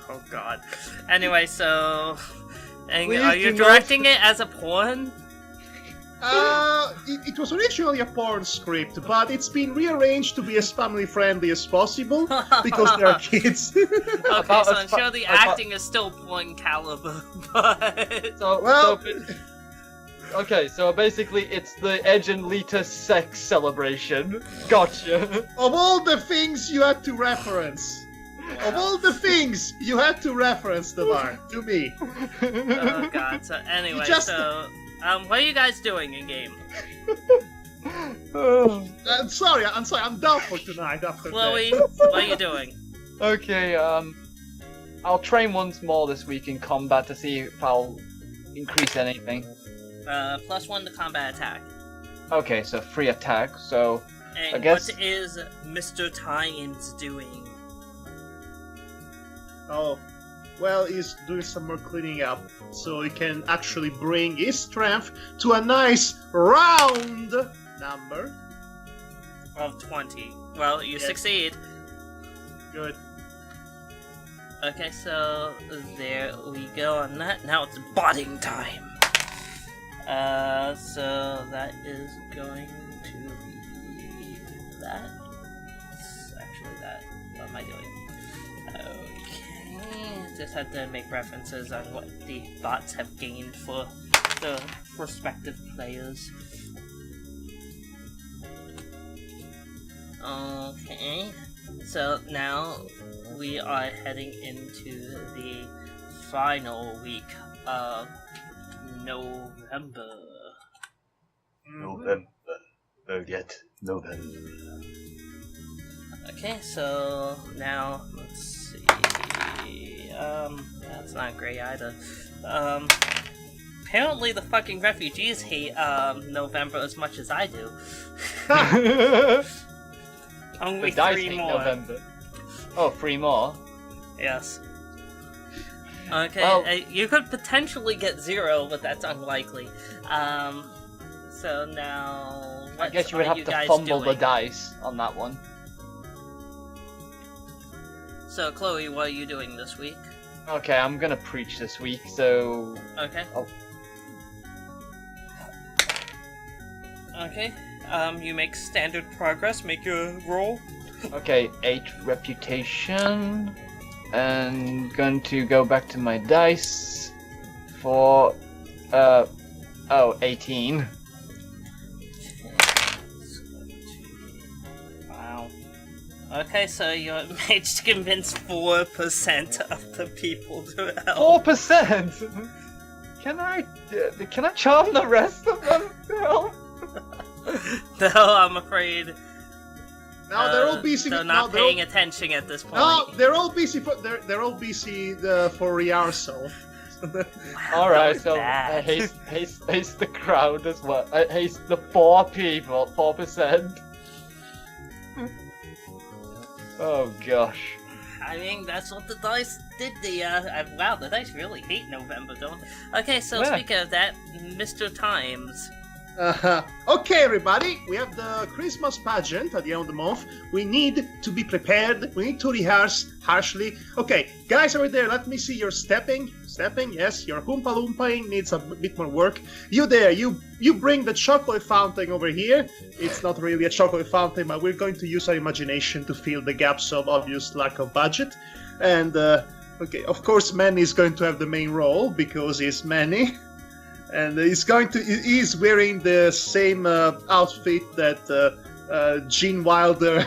Oh god. Anyway, so... And Please are you do directing it as a porn? It was originally a porn script, but it's been rearranged to be as family-friendly as possible, because there are kids. Okay, so I'm sure the acting is still porn caliber, but... Okay, so basically it's the Edge and Lita sex celebration. Gotcha. Of all the things you had to reference, the bar to me. Oh god, so anyway, what are you guys doing in game? I'm sorry, I'm done for tonight after Chloe, that. what are you doing? Okay, I'll train once more this week in combat to see if I'll increase anything. +1 to combat attack. Okay, so free attack, so... And I guess... what is Mr. Tynes doing? Oh, well, he's doing some more cleaning up, so he can actually bring his strength to a nice round number. Of 20. Well, you succeed. Good. Okay, so there we go on that. Now it's botting time. So that is going to be that. It's actually that. What am I doing? Okay, just had to make references on what the bots have gained for the respective players. Okay, so now we are heading into the final week of November. Forget November. Okay, so now let's see. That's not great either. Apparently the fucking refugees hate November as much as I do. Only The dice 3 hate more. November. Oh, 3 more? Yes. Okay, Well- you could potentially get 0, but that's unlikely. So now, I guess you would have to guys fumble the doing? dice on that one. So, Chloe, what are you doing this week? Okay, I'm gonna preach this week, so... Okay. Oh. Okay, you make standard progress, make your roll. Okay, 8 reputation, and going to go back to my dice for, 18. Wow. Okay, so you managed to convince 4% of the people to help. 4%? Can I charm the rest of them to help? No, I'm afraid. Now they're all busy. They're not paying attention at this point. No, they're all busy they're all busy for rehearsal. All right, so bad. haste the crowd as well. Haste the 4 people, 4%. Oh gosh. I mean, that's what the dice did. Wow, the dice really hate November, don't they? Okay, so Yeah. speaking of that, Mr. Times. Okay, everybody, we have the Christmas pageant at the end of the month. We need to be prepared. We need to rehearse harshly. Okay, guys over there, let me see your stepping. Yes, your oompa loompaing needs a bit more work. You there, you bring the chocolate fountain over here. It's not really a chocolate fountain, but we're going to use our imagination to fill the gaps of obvious lack of budget. And, okay, of course, Manny is going to have the main role because he's Manny. And he's wearing the same outfit that Gene Wilder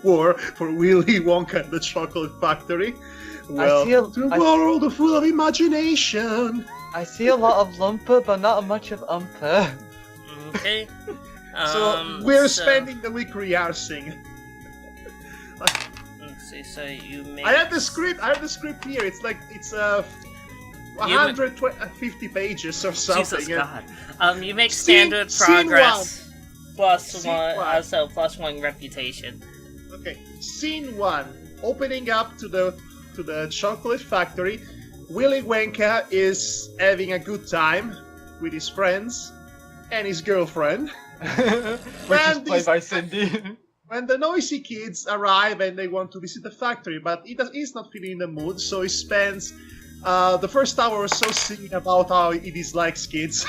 wore for Willy, Wanker and the Chocolate Factory. Well, the world full of imagination. I see a lot of loompa, but not much of oompa. Okay. So we're spending the week rehearsing. Let's see. So you make. I have the script here. It's 150 pages or something. Jesus God. You make standard progress plus one. So plus 1 reputation. Okay. Scene 1. Opening up to the chocolate factory. Willy Wanker is having a good time with his friends and his girlfriend. Which is played by Cindy. When the noisy kids arrive and they want to visit the factory, but he's not feeling in the mood, so he spends the first hour or so singing about how he dislikes kids.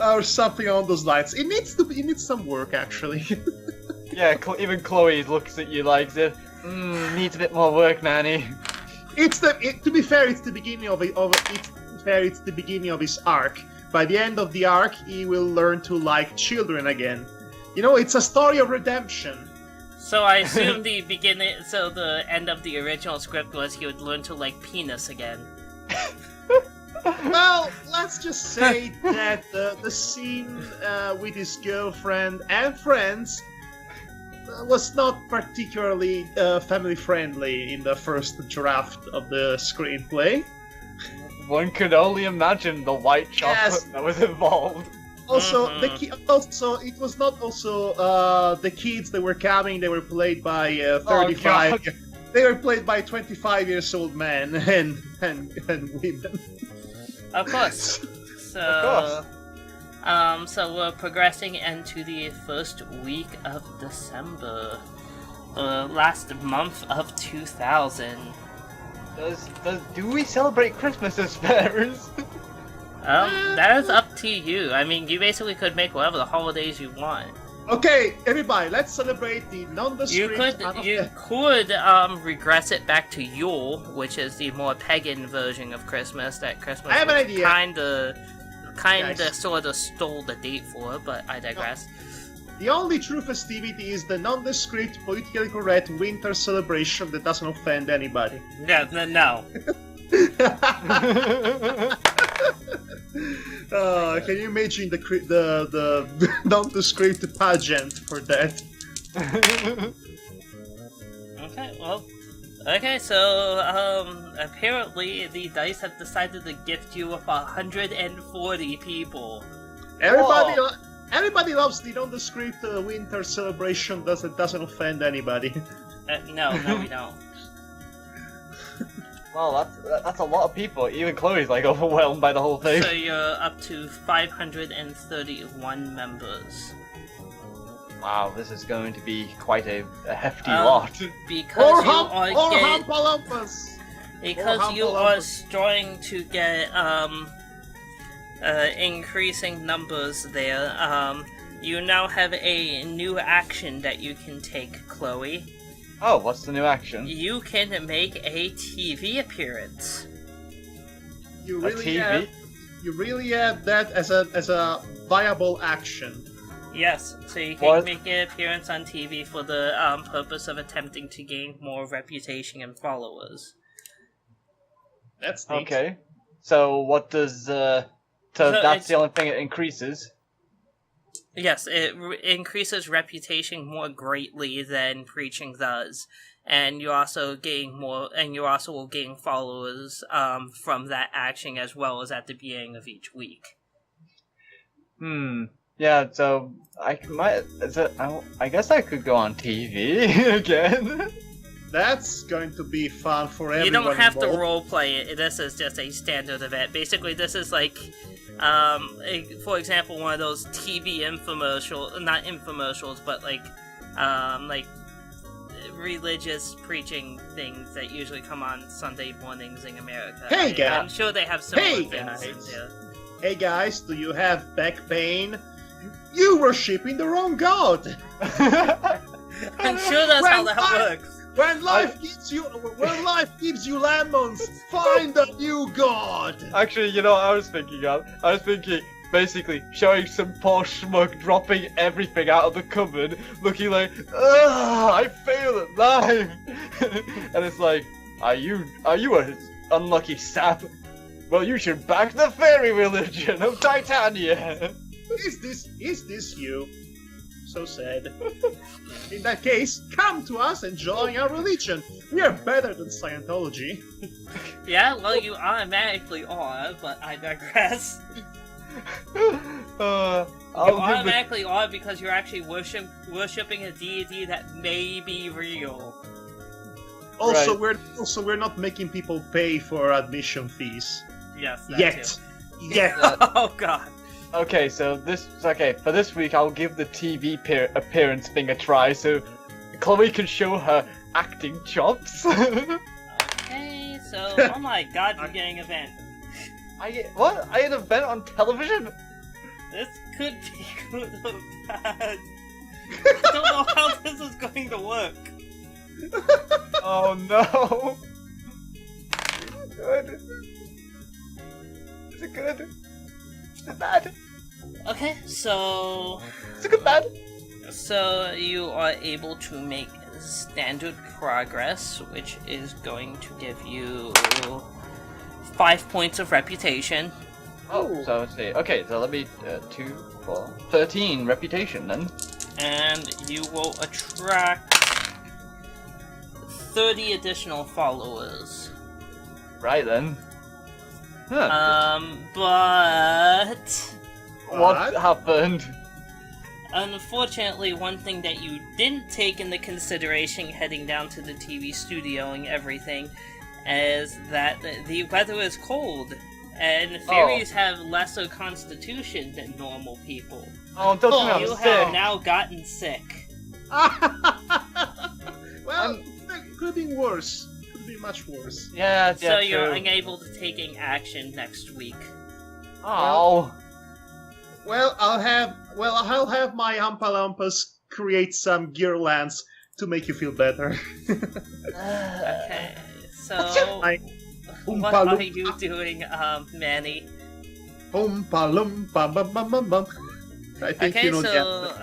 Or something along those lines. It needs some work, actually. Yeah, even Chloe looks at you like this. Needs a bit more work, Manny. To be fair, it's the beginning of the beginning of his arc. By the end of the arc, he will learn to like children again. You know, it's a story of redemption. So I assume the end of the original script was he would learn to like penis again. Well, let's just say that the scene with his girlfriend and friends was not particularly family friendly in the first draft of the screenplay. One could only imagine the white chocolate that was involved. Also, it was not also the kids that were coming. They were played by 35. They were played by 25 years old men and women. Of course. So, so we're progressing into the first week of December, last month of 2000. Do we celebrate Christmas as parents? That is up to you. I mean, you basically could make whatever the holidays you want. Okay, everybody, let's celebrate the nondescript. You could regress it back to Yule, which is the more pagan version of Christmas. That Christmas I have an idea. Kinda sorta stole the date for, but I digress. The only true festivity is the nondescript, politically correct winter celebration that doesn't offend anybody. No. Can you imagine the nondescript pageant for that? Okay, so apparently the dice have decided to gift you with 140 people. Everybody loves the nondescript winter celebration that doesn't offend anybody. No, we don't. Well, that's a lot of people. Even Chloe's like overwhelmed by the whole thing. So you're up to 531 members. Wow, this is going to be quite a hefty lot. Because you are starting to get increasing numbers there. You now have a new action that you can take, Chloe. Oh, what's the new action? You can make a TV appearance. You really have that as a viable action. Yes, so you can make an appearance on TV for the purpose of attempting to gain more reputation and followers. That's neat. Okay. So what does So that's it's- the only thing it increases. Yes, it increases reputation more greatly than preaching does, and you also gain more, and you also will gain followers from that action as well as at the beginning of each week. Yeah, so I guess I could go on TV again. That's going to be fun for everyone. You don't have to involved. roleplay it. This is just a standard event. Basically, this is like, for example, one of those TV not infomercials, but like religious preaching things that usually come on Sunday mornings in America. Hey, guys! I'm sure they have similar Hey, things in guys! there. Hey guys, do you have back pain? You worshipping the wrong god. I'm sure that's how that works. When life gives you lemons, find a new god. Actually, you know what I was thinking of? I was thinking, basically, showing some poor schmuck dropping everything out of the cupboard, looking like, ugh, I failed at life. And it's like, are you a unlucky sap? Well, you should back the fairy religion of Titania. Is this you? So sad. In that case, come to us and join our religion. We are better than Scientology. Yeah, well, you automatically are, but I digress. You You automatically are because you're actually worshipping a deity that may be real. Also, we're not making people pay for admission fees Yes, that yet. too. Yet. Oh god. Okay, so for this week I'll give the TV appearance thing a try, so Chloe can show her acting chops. Okay, so oh my god, you're getting a vent. I had an event on television? This could be good or bad. I don't know how this is going to work. Oh no! Good. Is it good? Is it bad? Okay, so Is it good bad? So you are able to make standard progress, which is going to give you 5 points of reputation. Oh, so let's see. Okay, so let me 2, 4, 13 reputation then. And you will attract 30 additional followers. Right then. Huh. But What happened? unfortunately, one thing that you didn't take into consideration heading down to the TV studio and everything is that the weather is cold, and fairies have lesser constitution than normal people. Oh, don't tell me You I'm have sick. now gotten sick. Well, it could have been worse. Could have been much worse. Yeah, So you're true. unable to take action next week. Oh. Well, I'll have my Oompa Loompas create some guirlands to make you feel better. Okay, so I- what Oompa are Loompa. you doing, Manny? Oompa Loompa bum bum bum bum. I think Okay, you know the so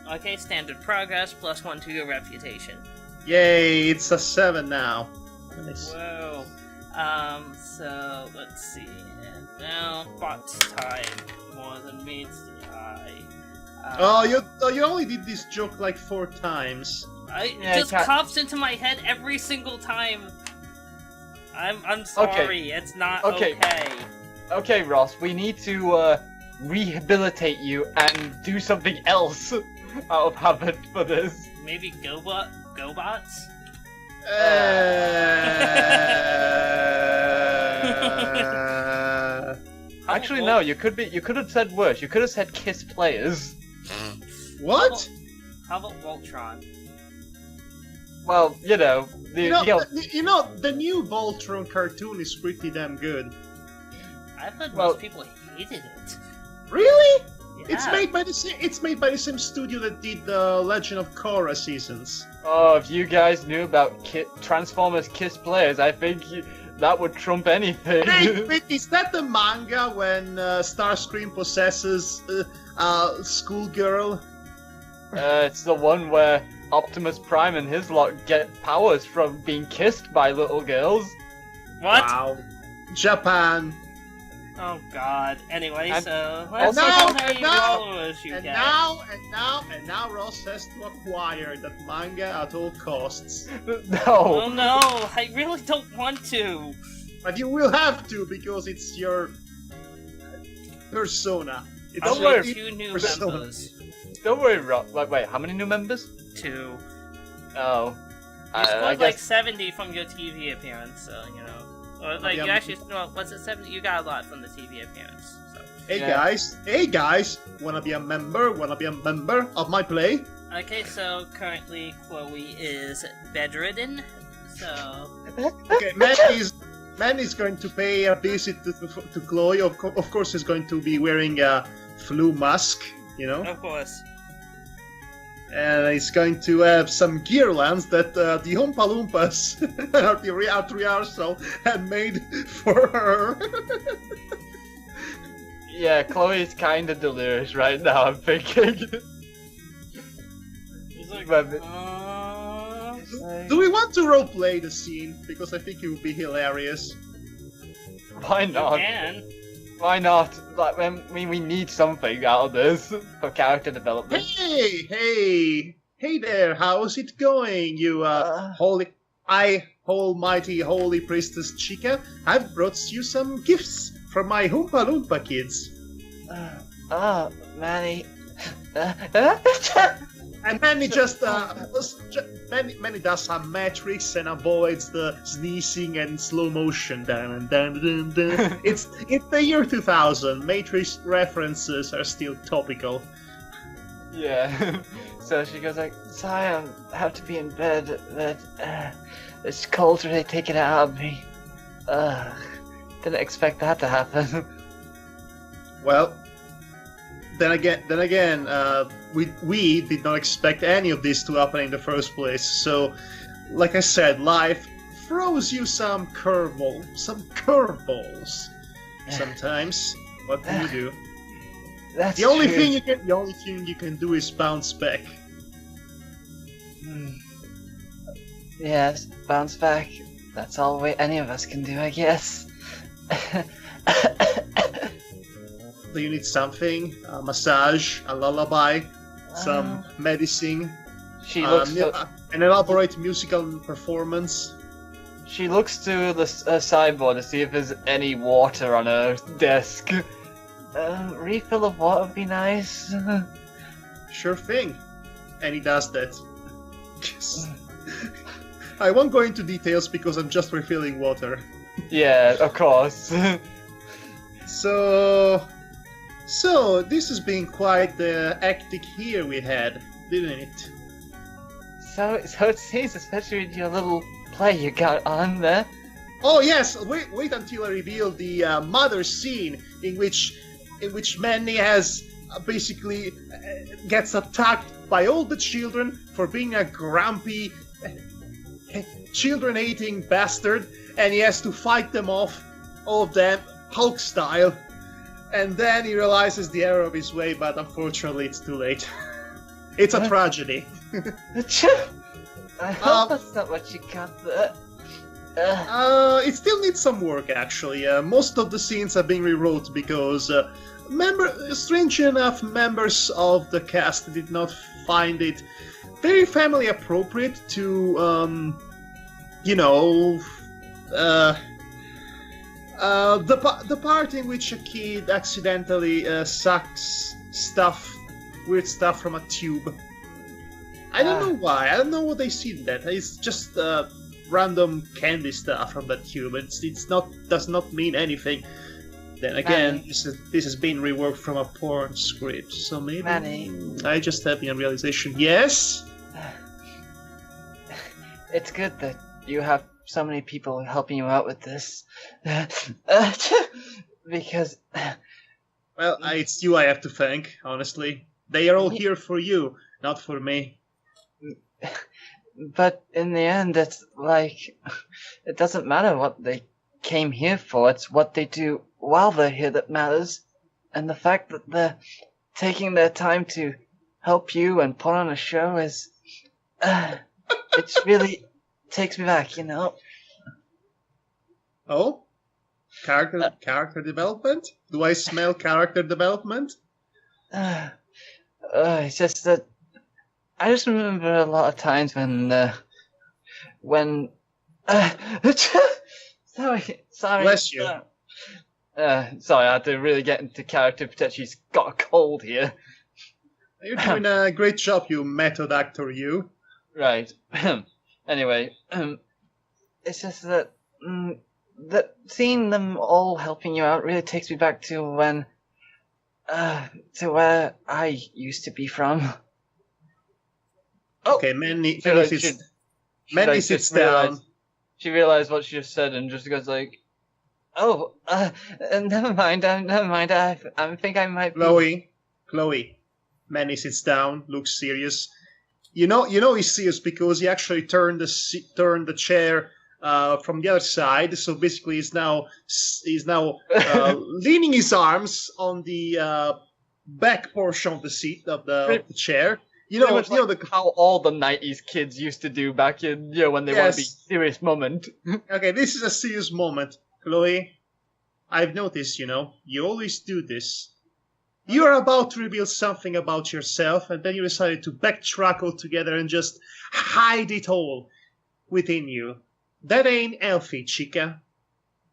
answer. okay, standard progress plus 1 to your reputation. Yay, it's a 7 now. Nice. Whoa. So let's see. And now bot's time. More than meets the eye. Oh, you only did this joke like 4 times. Yeah, Just pops into my head every single time. I'm sorry. It's not Okay. okay. Okay, Ross, we need to rehabilitate you and do something else out of habit for this. Maybe GoBots? Actually, no. You could have said worse. You could have said kiss players. What? How about Voltron? Well, you know, The new Voltron cartoon is pretty damn good. I thought Well- most people hated it. Really? Yeah. It's made by the same studio that did the Legend of Korra seasons. Oh, if you guys knew about Transformers kiss players, I think that would trump anything. Hey, wait, is that the manga when Starscream possesses schoolgirl? It's the one where Optimus Prime and his lot get powers from being kissed by little girls. What? Wow. Japan. Oh God. Anyway, And- so And let's see now, how many and now, followers you and get. now Ross has to acquire that manga at all costs. Oh No. no, I really don't want to. But you will have to because it's your persona. It's Don't your worry. 2 new persona. members. Don't worry, wait, how many new members? 2. Oh. You scored I like guess 70 from your TV appearance, so you know. Or like Yeah, you actually, no, was it 70? You got a lot from the TV appearance. So. Hey guys, wanna be a member of my play? Okay, so currently Chloe is bedridden, so Okay, Manny's going to pay a visit to Chloe. Of course, he's going to be wearing a flu mask, you know, of course. and he's going to have some guirlands that the Oompa Loompas at the rehearsal had made for her. yeah, Chloe's kind of delirious right now. I'm thinking. He's like, But- Do we want to roleplay the scene? Because I think it would be hilarious. Why not? and Why not? Like, we need something out of this for character development. Hey there! How's it going, you almighty holy priestess Chica? I've brought you some gifts from my Oompa Loompa kids. Manny. And Manny Manny does some metrics and avoids the sneezing and slow motion. Dun, dun, dun, dun. It's the year 2000. Matrix references are still topical. Yeah. So she goes like, sorry, I have to be in bed. It's cold really taking it out of me. Didn't expect that to happen. Well, then again, we did not expect any of this to happen in the first place. So, like I said, life throws you some curveballs. Sometimes. What can you do? That's The only true. thing you can do is bounce back. Yes, bounce back. That's all any of us can do, I guess. Do you need something? A massage, a lullaby, some medicine, She looks to, an elaborate musical performance? she looks to the sideboard to see if there's any water on her desk. Refill of water would be nice. Sure thing. And he does that. Yes. I won't go into details because I'm just refilling water. Yeah, of course. So this has been quite the hectic year we had, didn't it? So it seems, especially with your little play you got on there. Oh yes, wait until I reveal the mother scene in which Manny has basically gets attacked by all the children for being a grumpy, children-hating bastard, and he has to fight them off, all of them, Hulk style. And then he realizes the error of his way, but unfortunately it's too late. It's a tragedy. I hope that's not what you got there. It still needs some work, actually. Most of the scenes have been rewrote because, strange enough, members of the cast did not find it very family appropriate to, the part in which a kid accidentally sucks weird stuff from a tube. I don't know why. I don't know what they see in that. It's just random candy stuff from that tube. Does not mean anything. Then again, Manny. this has been reworked from a porn script, so maybe Manny. I just had the realization. Yes. It's good that you have so many people helping you out with this. Because Well, it's you I have to thank. Honestly, they are all here for you, not for me. but in the end, it's like, it doesn't matter what they came here for, it's what they do while they're here that matters. And the fact that they're taking their time to help you and put on a show is, it's really takes me back, you know? Oh, Character development? Do I smell character development? It's just that I just remember a lot of times when sorry. Bless you. Sorry, I had to really get into character because she's got a cold here. You're doing a great job, you method actor, you. Right. Anyway, it's just that that seeing them all helping you out really takes me back to when to where I used to be from. Okay, Manny sits down. She realized what she just said and just goes like, "Oh, never mind. I think I might be." Chloe. Manny sits down, looks serious. You know he's serious because he actually turned the chair from the other side. So basically, he's now leaning his arms on the back portion of the seat of the chair. How all the 90s kids used to do back in when they want to be serious moment. Okay, this is a serious moment, Chloe. I've noticed, you always do this. You are about to reveal something about yourself, and then you decided to backtrack altogether and just hide it all within you. That ain't healthy, chica.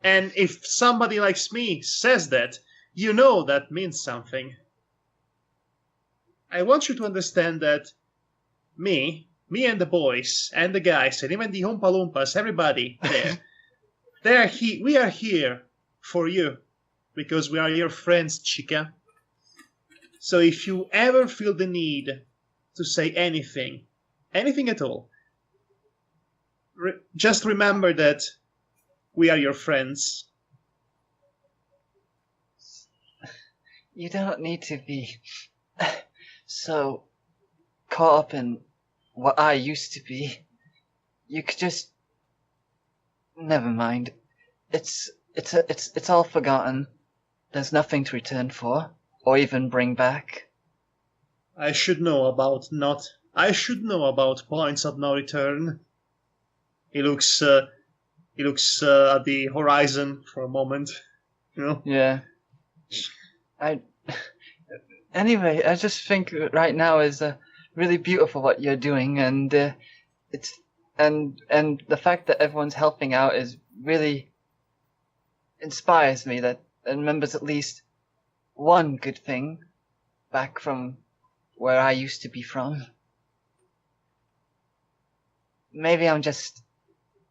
And if somebody like me says that, that means something. I want you to understand that me and the boys, and the guys, and even the Oompa Loompas, everybody there, we are here for you, because we are your friends, chica. So if you ever feel the need to say anything at all, just remember that we are your friends. You don't need to be so caught up in what I used to be. You could just... Never mind. It's all forgotten. There's nothing to return for. Or even bring back. I should know about points of no return. He looks at the horizon for a moment. Yeah. Anyway, I just think right now is really beautiful what you're doing, and and the fact that everyone's helping out is really inspires me. That and remembers at least one good thing back from where I used to be from. Maybe I'm just,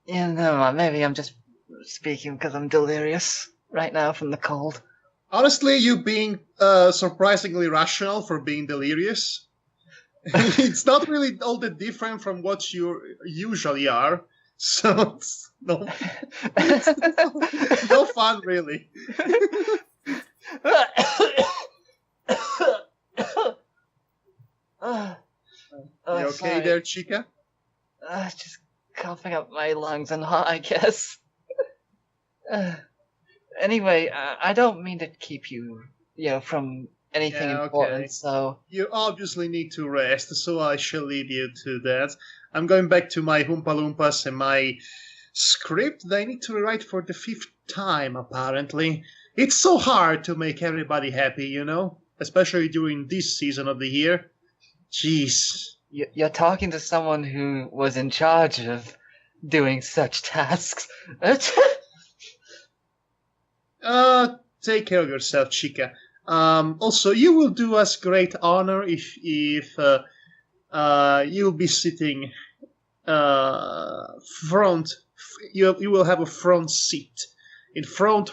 maybe I'm just speaking because I'm delirious right now from the cold. Honestly, you being surprisingly rational for being delirious. It's not really all that different from what you usually are. So it's no fun, really. You okay sorry. there, chica? Just coughing up my lungs and hot, I guess. Anyway, I don't mean to keep you, from anything important, okay. So... You obviously need to rest, so I shall leave you to that. I'm going back to my Oompa Loompas and my script that I need to rewrite for the 5th time, apparently. It's so hard to make everybody happy, especially during this season of the year. Jeez. You're talking to someone who was in charge of doing such tasks. Take care of yourself, chica. Also, you will do us great honor if you'll be sitting front. You will have a front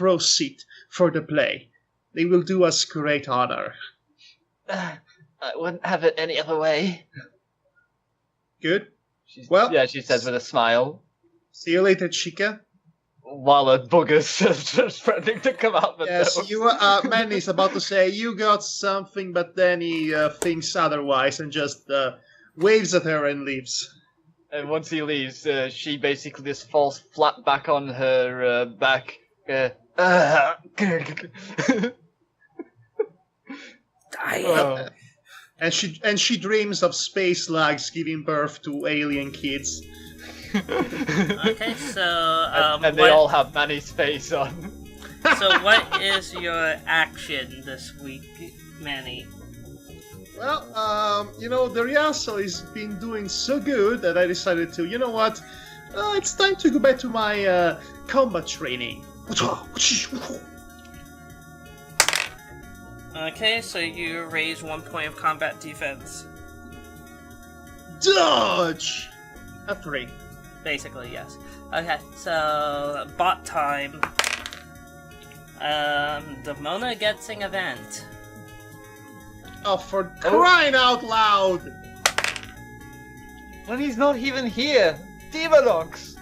row seat for the play. They will do us great honor. I wouldn't have it any other way. Good. She says with a smile. See you later, chica. While a booger's just threatening to come out the door. Manny's about to say you got something, but then he thinks otherwise and just waves at her and leaves. And once he leaves, she basically just falls flat back on her back. And she dreams of space lags giving birth to alien kids. Okay, so and they all have Manny's face on. So what is your action this week, Manny? Well, the rehearsal has been doing so good that I decided to, you know what? It's time to go back to my combat training. Okay, so you raise 1 point of combat defense. Dodge! A 3. Basically, yes. Okay, so bot time. The Mona gets an event. Oh, for crying out loud! When he's not even here! Divalox!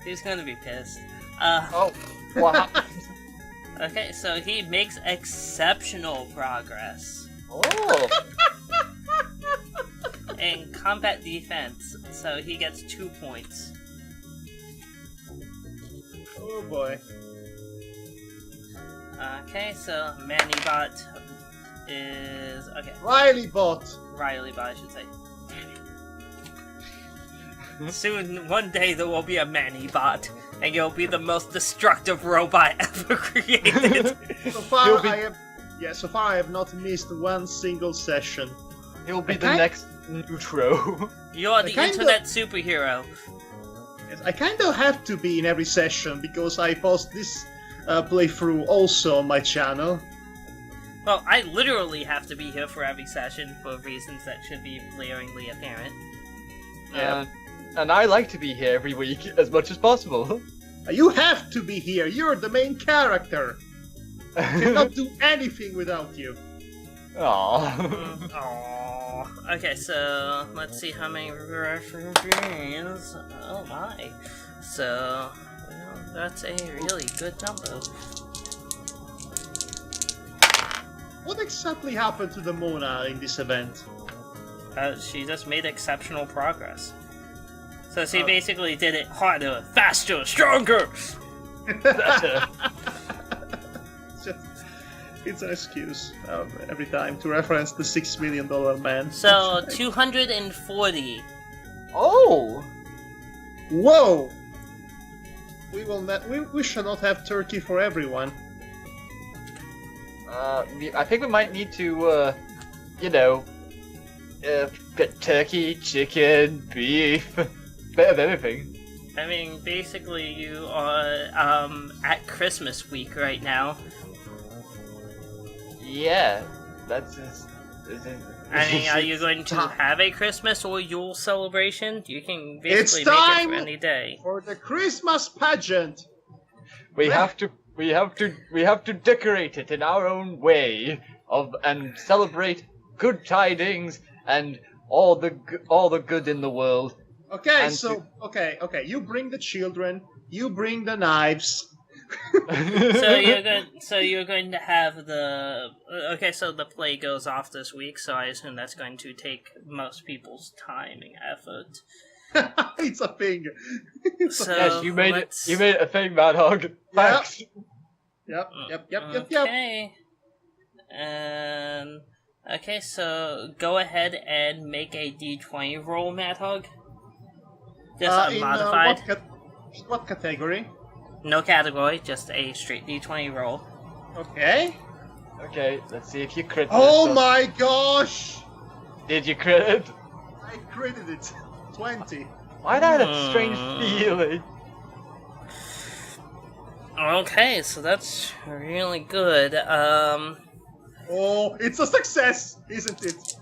He's gonna be pissed. What happened? Okay, so he makes exceptional progress Oh! in combat defense, so he gets 2 points. Oh boy. Okay, so Manny bot is Riley bot! Riley bot, I should say. Soon, one day, there will be a Manny bot, and you'll be the most destructive robot ever created. So far, I have not missed one single session. He'll be the next Neutro. You're the internet superhero. I kind of have to be in every session because I post this playthrough also on my channel. Well, I literally have to be here for every session for reasons that should be glaringly apparent. Yeah. And I like to be here every week as much as possible. You have to be here. You're the main character. I cannot do anything without you. Aww. Aww. Okay, so let's see how many referees. Oh my. So, well, that's a really good number. What exactly happened to the Mona in this event? She just made exceptional progress. So she basically did it harder, faster, stronger! Better. It's an excuse every time to reference the $6 million man. So, 240. Oh! Whoa! We shall not have turkey for everyone. I think we might need to, get turkey, chicken, beef, bit of everything. I mean, basically you are, at Christmas week right now. Yeah, that's just... I mean, are you going to have a Christmas or Yule celebration? You can basically It's make time it for any day. for the Christmas pageant. We have to decorate it in our own way and celebrate good tidings and all the good in the world. Okay, okay. You bring the children. You bring the knives. So you're going to have the so the play goes off this week, so I assume that's going to take most people's time and effort. It's a thing. So Yes, you made it a thing, Madhog. Thanks. Yep. Okay. Okay, so go ahead and make a D20 roll, Madhog. Just unmodified. What category? No category, just a straight D20 roll. Okay. Okay, let's see if you crit this. Oh my gosh! Did you crit it? I critted it. 20. Why that a strange feeling? Okay, so that's really good. Oh, it's a success, isn't it?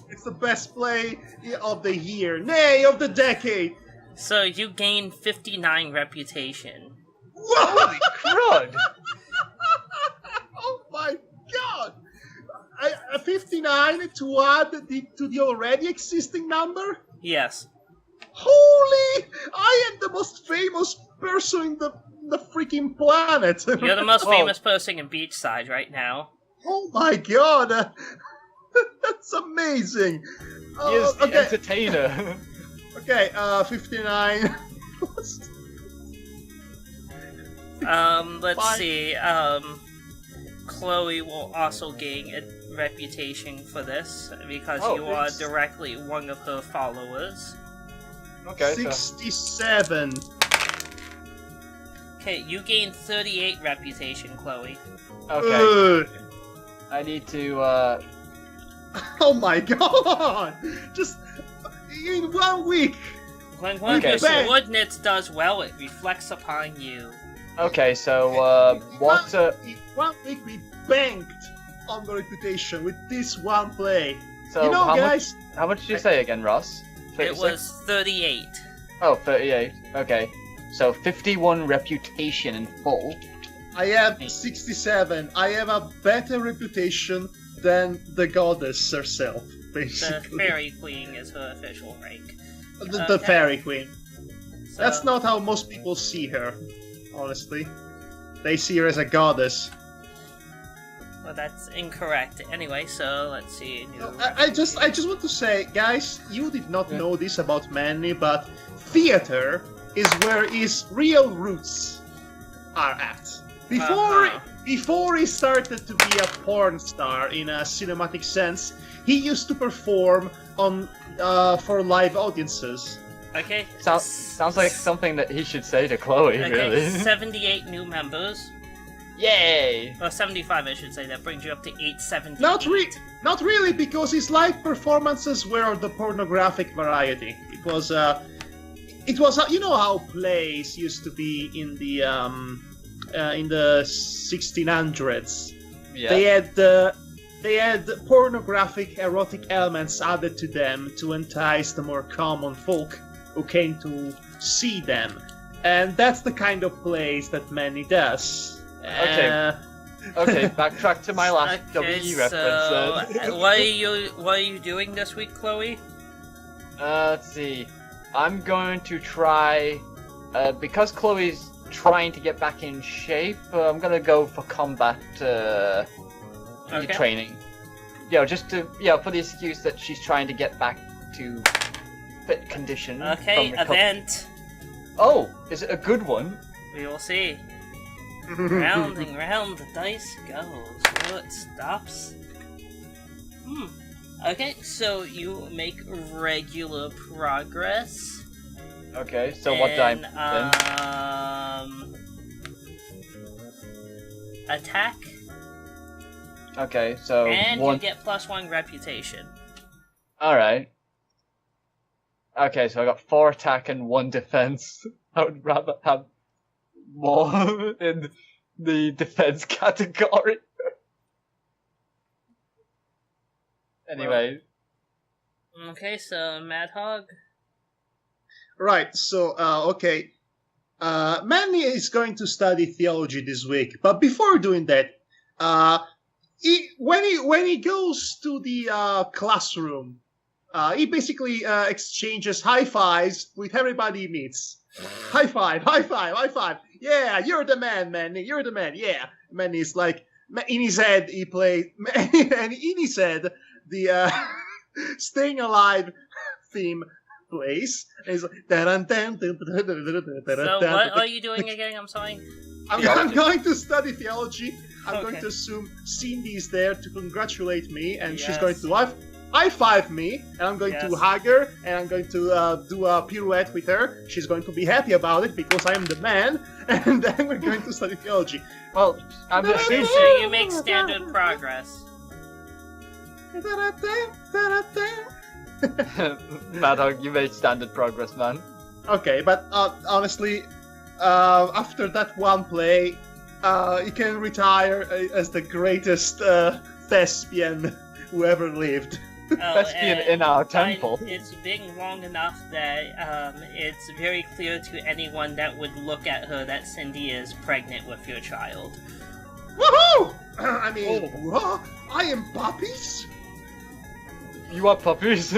It's the best play of the year, nay, of the decade. So you gain 59 reputation. Holy crud! Oh my god! 59 to add to the already existing number? Yes. Holy! I am the most famous person in the freaking planet. You're the most famous person in Beachside right now. Oh my god! That's amazing! He is the entertainer. Okay, 59. Let's Fine. see. Chloe will also gain a reputation for this because you are thanks. directly one of her followers. Okay, 67. Okay, you gain 38 reputation, Chloe. Okay. Ugh. I need to, Oh my god! Just in 1 week! When one Okay, of your so- subordinates does well, it reflects upon you. Okay, so, what, In 1 week we banked on the reputation with this one play. so You know, how guys, how much did you say again, Ross? It 36? was 38. Oh, 38. Okay. So 51 reputation in full. I have 67. I have a better reputation than the goddess herself, The basically. Fairy Queen is her official rank. The Okay. fairy queen. So, That's not how most people see her, honestly. They see her as a goddess. Well, that's incorrect. Anyway, so let's see. I just want to say, guys, you did not know this about Manny, but theater is where his real roots are at. Before he started to be a porn star in a cinematic sense, he used to perform on for live audiences. Okay. Sounds like something that he should say to Chloe, Okay, really. 78 new members. Yay! Or 75, I should say. That brings you up to 878. Not really, because his live performances were of the pornographic variety. It was you know how plays used to be in the 1600s. Yeah. They had pornographic, erotic elements added to them to entice the more common folk who came to see them, and that's the kind of plays that Manny does. Okay. Okay, backtrack to my last Okay, WE so reference then. what are you doing this week, Chloe? Let's see. I'm going to try, because Chloe's trying to get back in shape, I'm gonna go for combat training. You know, just to, for the excuse that she's trying to get back to fit condition. Okay, from event. Oh, is it a good one? We will see. Round and round the dice goes. Will it stops? Okay, so you make regular progress. Okay, so what do I attack, Okay, so and one. you get +1 reputation. Alright. Okay, so I got 4 attack and 1 defense. I would rather have more in the defense category. Anyway. Okay, so Madhog. Right, so, okay. Manny is going to study theology this week, but before doing that, when he goes to the classroom, he basically exchanges high fives with everybody he meets. High five, high five, high five. Yeah, you're the man, Manny. You're the man. Yeah. Manny's like, in his head, he plays, and in his head, the Staying Alive theme plays. And he's like, So what are you doing again? I'm sorry. I'm going to study theology. I'm going Okay. to assume Cindy is there to congratulate me, and she's Yes. going to high five me, and I'm going to Yes. hug her, and I'm going to do a pirouette with her. She's going to be happy about it because I am the man, and then we're going to study theology. Well, I'm assuming. So you make standard progress. Madhog, you made standard progress, man. Okay, but honestly, after that one play, you can retire as the greatest thespian who ever lived. Thespian in our temple. It's been long enough that it's very clear to anyone that would look at her that Cindy is pregnant with your child. Woohoo! I mean, what? I am puppies? You are puppies.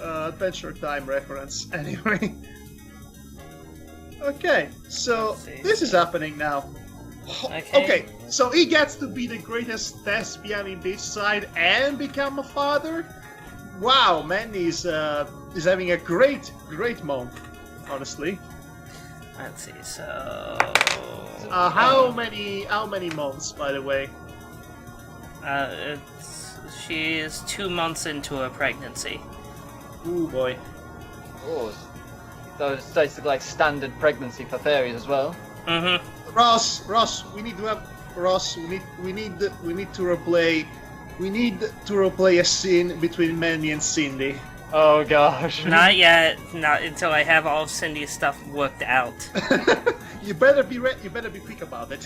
Adventure Time reference. Anyway. Okay, so Let's see. this is happening now. Okay. So he gets to be the greatest thespian in Beachside and become a father? Wow, Manny is having a great month, honestly. Let's see. So How many months, by the way? she is 2 months into her pregnancy. Ooh boy. Oh. So it's basically like standard pregnancy for fairies as well. Mm-hmm. Ross, we need to have Ross. We need to replay. We need to replay a scene between Manny and Cindy. Oh gosh. Not yet. Not until I have all of Cindy's stuff worked out. You better be You better be quick about it.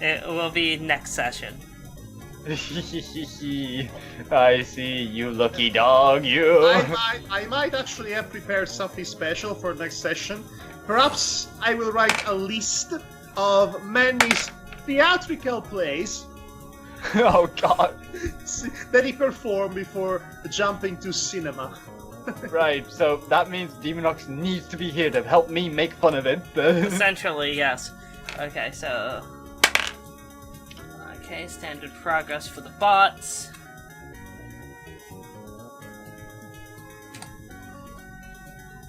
It will be next session. I see you, lucky dog. You. I might actually have prepared something special for next session. Perhaps I will write a list of Manny's theatrical plays Oh god. that he performed before jumping to cinema. Right, so that means Demonox needs to be here to help me make fun of it. Essentially, yes. Okay, so... Okay, standard progress for the bots.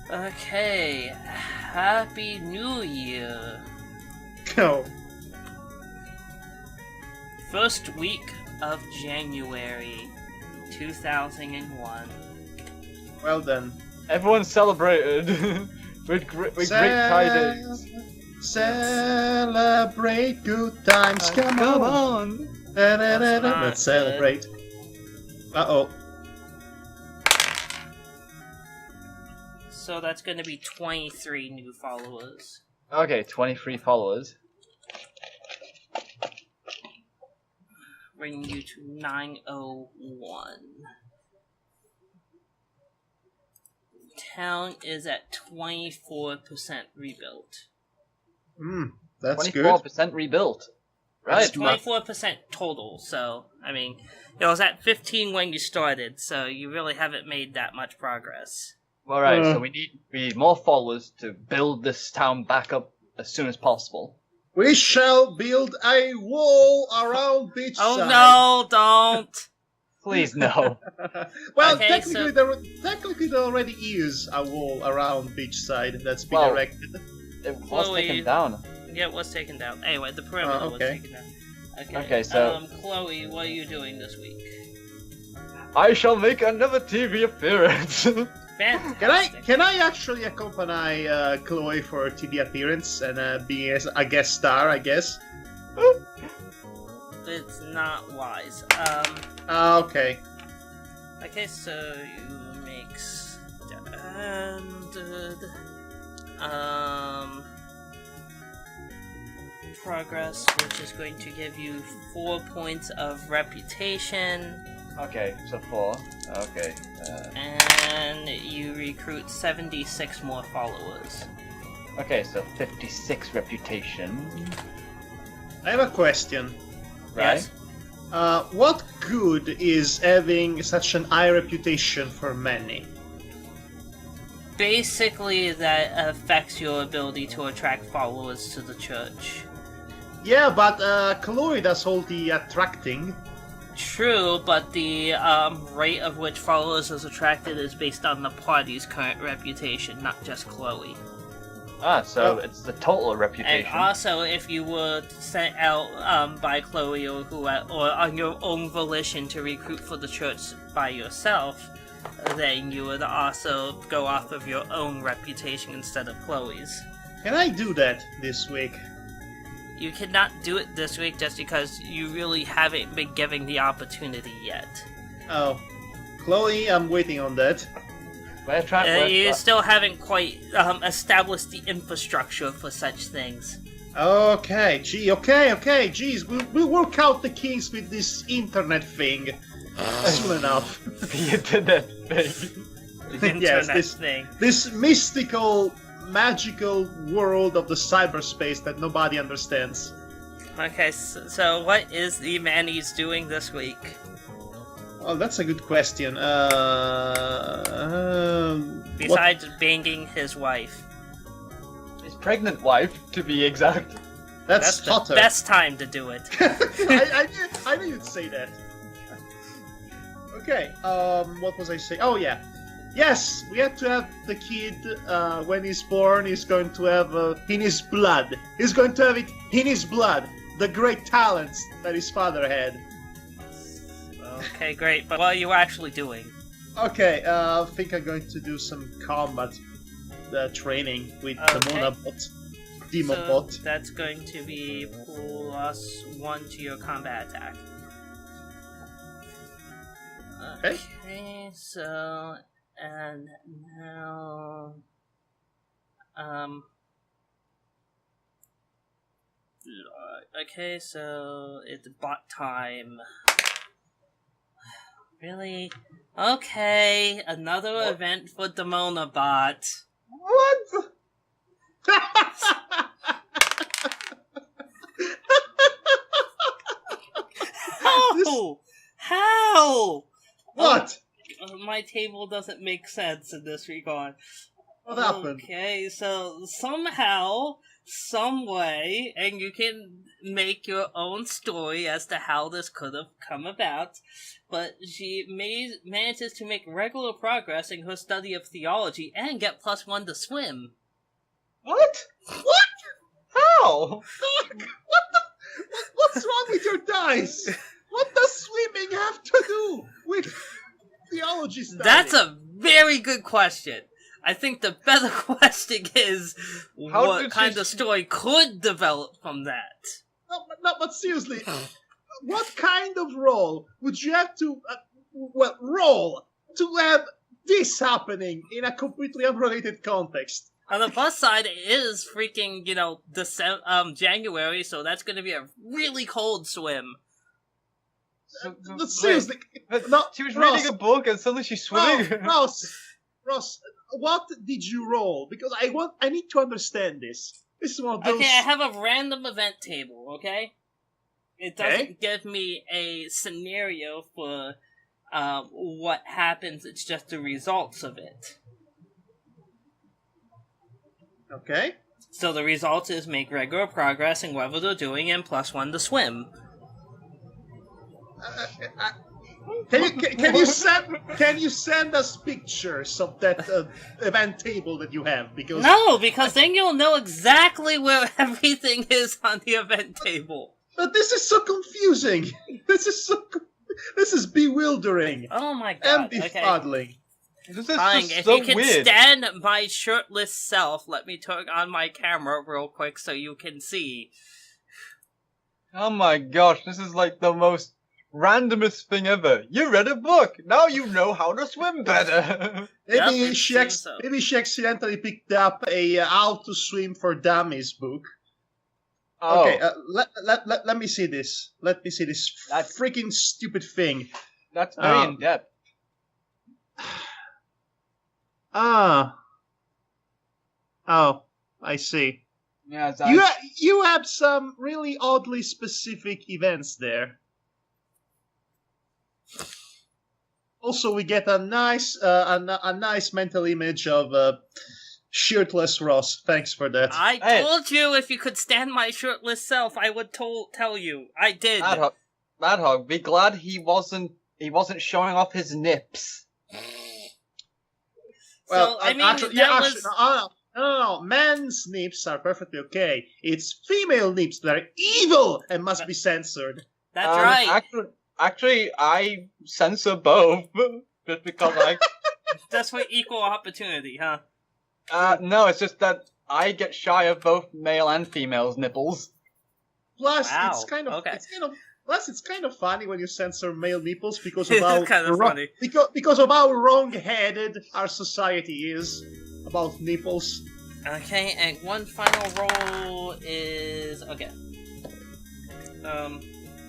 Okay, Happy New Year. Oh. First week of January 2001. Well then. Everyone celebrated with great tidings. Celebrate good times, come on. Let's celebrate. Uh-oh. So that's going to be 23 new followers. Okay, 23 followers. Bringing you to 901. Town is at 24% rebuilt. That's 24% rebuilt. Right. It's 24% total, so, I mean, it was at 15 when you started, so you really haven't made that much progress. Alright, so we need more followers to build this town back up as soon as possible. We shall build a wall around Beachside. Oh no, don't! Please, no. Well, Okay, technically, there already is a wall around Beachside that's been erected. It was taken down. Yeah, it was taken down. Anyway, the perimeter was taken down. Okay, so... Chloe, what are you doing this week? I shall make another TV appearance. Fantastic. Can I actually accompany Chloe for TV appearance and be a guest star, I guess? It's not wise. Okay. Okay, so you make standard progress, which is going to give you 4 points of reputation. Okay, so 4. Okay. And you recruit 76 more followers. Okay, so 56 reputation. I have a question. Right? Yes. What good is having such an high reputation for Manny? Basically, that affects your ability to attract followers to the church. Yeah, but Chloe does all the attracting. True, but the rate of which followers is attracted is based on the party's current reputation, not just Chloe. Ah, so it's the total reputation. And also, if you were sent out by Chloe or on your own volition to recruit for the church by yourself, then you would also go off of your own reputation instead of Chloe's. Can I do that this week? You cannot do it this week just because you really haven't been given the opportunity yet. Oh. Chloe, I'm waiting on that. You still haven't quite established the infrastructure for such things. Okay, okay, jeez, we'll work out the kinks with this internet thing soon enough. The internet thing. The internet thing. This mystical, magical world of the cyberspace that nobody understands. Okay, so what is the Manny's doing this week? Oh, that's a good question. Besides banging his wife. His pregnant wife, to be exact. That's the hotter. best time to do it. I knew you'd say that. Okay, what was I saying? Oh, yeah. Yes, we have to have the kid, when he's born, he's going to have in his blood. He's going to have it in his blood. The great talents that his father had. Okay, great. But what are you actually doing? Okay, I think I'm going to do some combat. training with Okay. the Monabot, Demon So Bot. that's going to be +1 to your combat attack. Okay. Okay, so and now okay, so it's bot time. Really? Okay, another event for Demona Bot. What? How? How? What? My table doesn't make sense in this regard. What happened? Okay, so somehow, some way, and you can make your own story as to how this could have come about, but she manages to make regular progress in her study of theology and get +1 to swim. What? What? How? What's wrong with your dice? What does swimming have to do with theology study? That's a very good question. I think the better question is How what did kind she- of story could develop from that? No, but seriously, what kind of role would you have to, roll to have this happening in a completely unrelated context? On the plus side, it is freaking, January, so that's gonna be a really cold swim. But seriously, But no, she was Ross, reading a book and suddenly she's swimming. Ross, what did you roll? Because I need to understand this. This is one of those. Okay, I have a random event table, okay? It doesn't Okay. give me a scenario for what happens, it's just the results of it. Okay. So the result is make regular progress in whatever they're doing and +1 to swim. Can you send us pictures of that event table that you have? Because No, because then you'll know exactly where everything is on the event table. But this is so confusing. This is bewildering Oh my and god, okay. befuddling. This is Fine, just if so you can weird. stand my shirtless self, let me turn on my camera real quick so you can see. Oh my gosh, this is like the most randomest thing ever. You read a book, now you know how to swim better. Yep, Maybe it she seems so. maybe she accidentally picked up a How to Swim for Dummies book. Oh, Okay, let me see this. Let me see this That's- freaking stupid thing. that's very um, in depth. Ah. Oh, I see. Yeah, it's You have some really oddly specific events there. Also, we get a nice a nice mental image of shirtless Ross. Thanks for that. I Hey. told you if you could stand my shirtless self, I would tell you. I did. Madhog, be glad he wasn't showing off his nips. So, I mean, no. Men's nips are perfectly okay. It's female nips that are evil and must be censored. That's right. Actually, I censor both just because I. Just for equal opportunity, huh? No, it's just that I get shy of both male and female's nipples. Plus, Wow, it's kind of okay. it's kind of funny when you censor male nipples because It of how is kind of funny. because of how wrong-headed our society is about nipples. Okay, and one final roll is okay.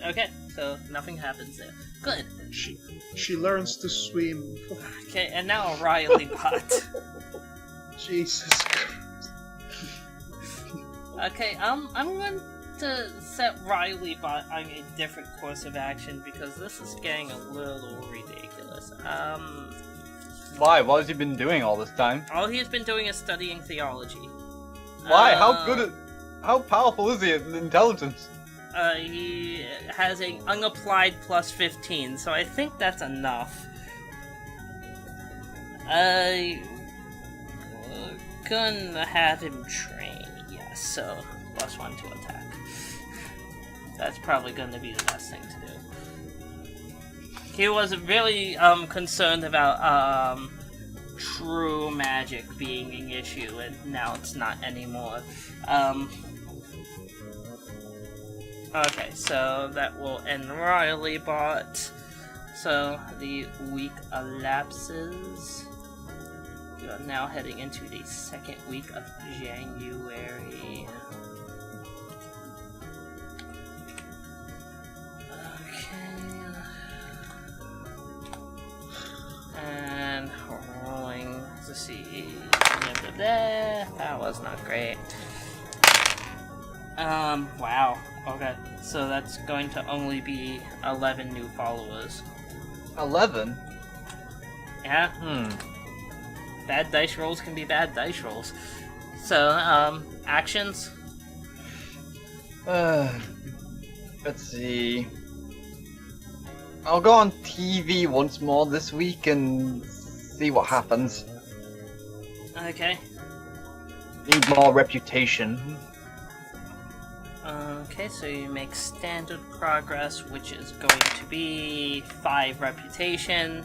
Okay, so nothing happens there. Good. She learns to swim. Okay, and now a Riley bot. Jesus Christ. Okay, I'm going to set Riley bot on a different course of action because this is getting a little ridiculous. Why? What has he been doing all this time? All he's been doing is studying theology. Why? How powerful is he in intelligence? He has an unapplied +15, so I think that's enough. Gonna have him train, yes, so +1 to attack. That's probably gonna be the best thing to do. He was really concerned about true magic being an issue, and now it's not anymore. Okay, so that will end Riley bot. So the week elapses. We are now heading into the second week of January. Okay. And rolling to see. That was not great. Wow. Okay. So that's going to only be 11 new followers. 11? Yeah. Bad dice rolls can be bad dice rolls. So, actions? Let's see. I'll go on TV once more this week and see what happens. Okay. Need more reputation. Okay, so you make standard progress, which is going to be 5 reputation.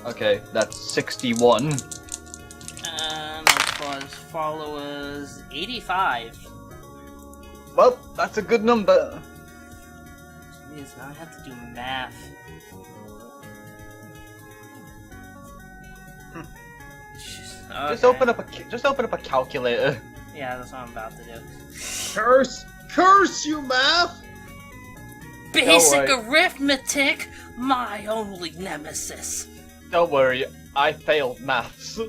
Okay, that's 61. And as far as followers, 85. Well, that's a good number. Jeez, now I have to do math. Okay. Just open up a calculator. Yeah, that's what I'm about to do. Curse you, math! Basic arithmetic, my only nemesis. Don't worry, I failed maths.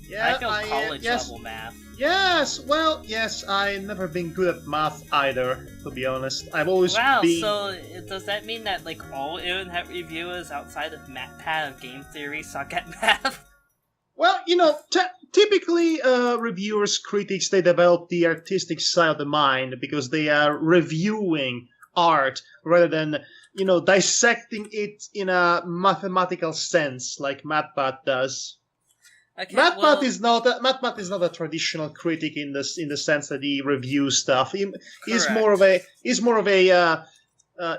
Yeah, I failed college level math. Yes, well, yes, I've never been good at math either, to be honest. I've always been... so does that mean that, like, all internet reviewers outside of MatPat of game theory suck at math? Well, you know, typically reviewers, critics, they develop the artistic side of the mind because they are reviewing art rather than, you know, dissecting it in a mathematical sense like MatPat does. Okay, MatPat is not a traditional critic in the sense that he reviews stuff. He's more of a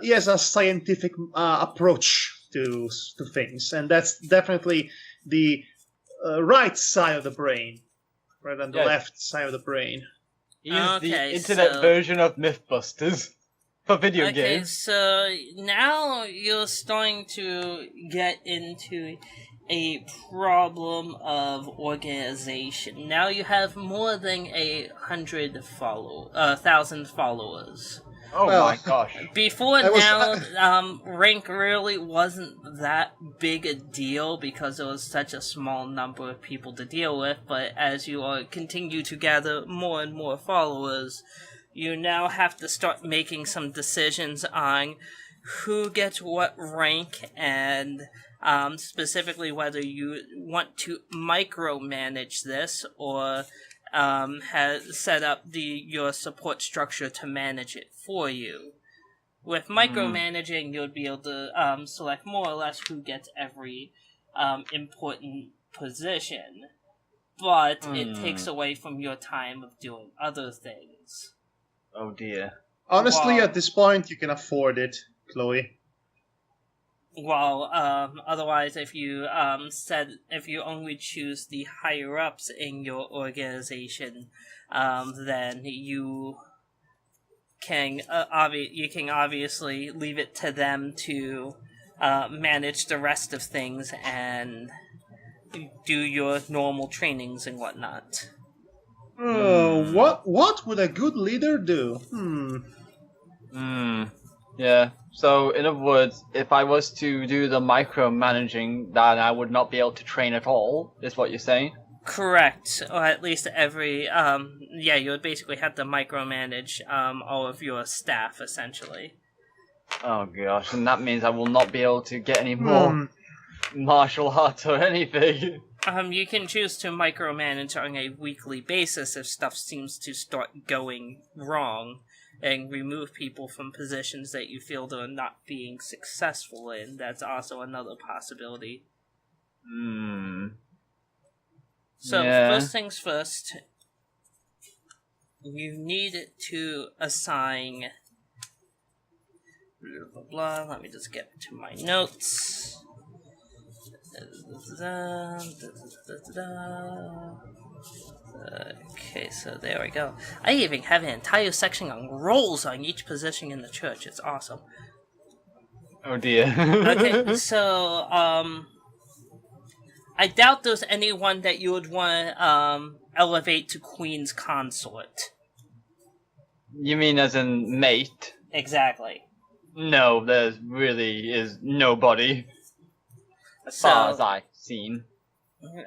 he has a scientific approach to things, and that's definitely the right side of the brain rather than the left side of the brain. He is the internet version of Mythbusters for video games. Okay, so now you're starting to get into a problem of organization. Now you have more than 1,000 followers. Oh my gosh. Before rank really wasn't that big a deal because it was such a small number of people to deal with, but as you continue to gather more and more followers, you now have to start making some decisions on who gets what rank and specifically whether you want to micromanage this or has set up your support structure to manage it for you. With micromanaging, you'll be able to select more or less who gets every important position, but it takes away from your time of doing other things. Oh dear. Honestly, at this point, you can afford it, Chloe. Well, otherwise, if you only choose the higher ups in your organization, then you can obviously leave it to them to manage the rest of things and do your normal trainings and whatnot. What would a good leader do? Yeah. So, in other words, if I was to do the micromanaging, then I would not be able to train at all, is what you're saying? Correct. Or at least every, you would basically have to micromanage, all of your staff, essentially. Oh gosh, and that means I will not be able to get any more martial arts or anything. You can choose to micromanage on a weekly basis if stuff seems to start going wrong, and remove people from positions that you feel they're not being successful in. That's also another possibility. So, first things first, you need to assign... Blah, blah, blah. Let me just get to my notes. Okay, so there we go. I even have an entire section on roles on each position in the church. It's awesome. Oh dear. Okay, so I doubt there's anyone that you would want to elevate to Queen's Consort. You mean as in mate? Exactly. No, there really is nobody. As far as I've seen.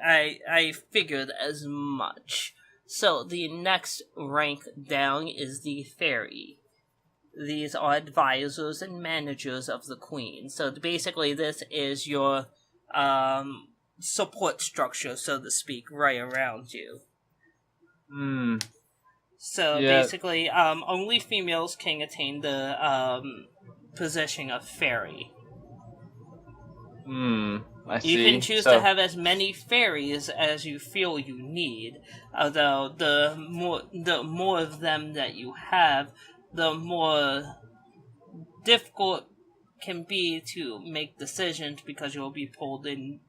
I figured as much. So the next rank down is the Fairy. These are advisors and managers of the Queen. So basically this is your support structure, so to speak, right around you. So basically, only females can attain the position of Fairy. I see. You can choose to have as many fairies as you feel you need, although the more of them that you have, the more difficult can be to make decisions because you'll be pulled in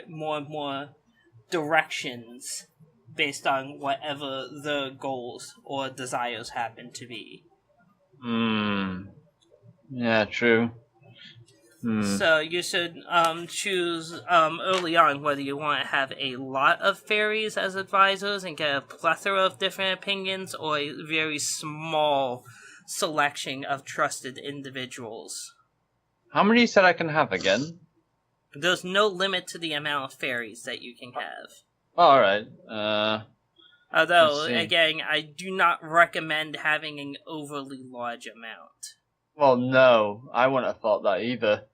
more and more directions based on whatever the goals or desires happen to be. Yeah, true. So you should choose early on whether you want to have a lot of fairies as advisors and get a plethora of different opinions, or a very small selection of trusted individuals. How many said I can have again? There's no limit to the amount of fairies that you can have. Alright. Although, again, I do not recommend having an overly large amount. Well, no, I wouldn't have thought that either.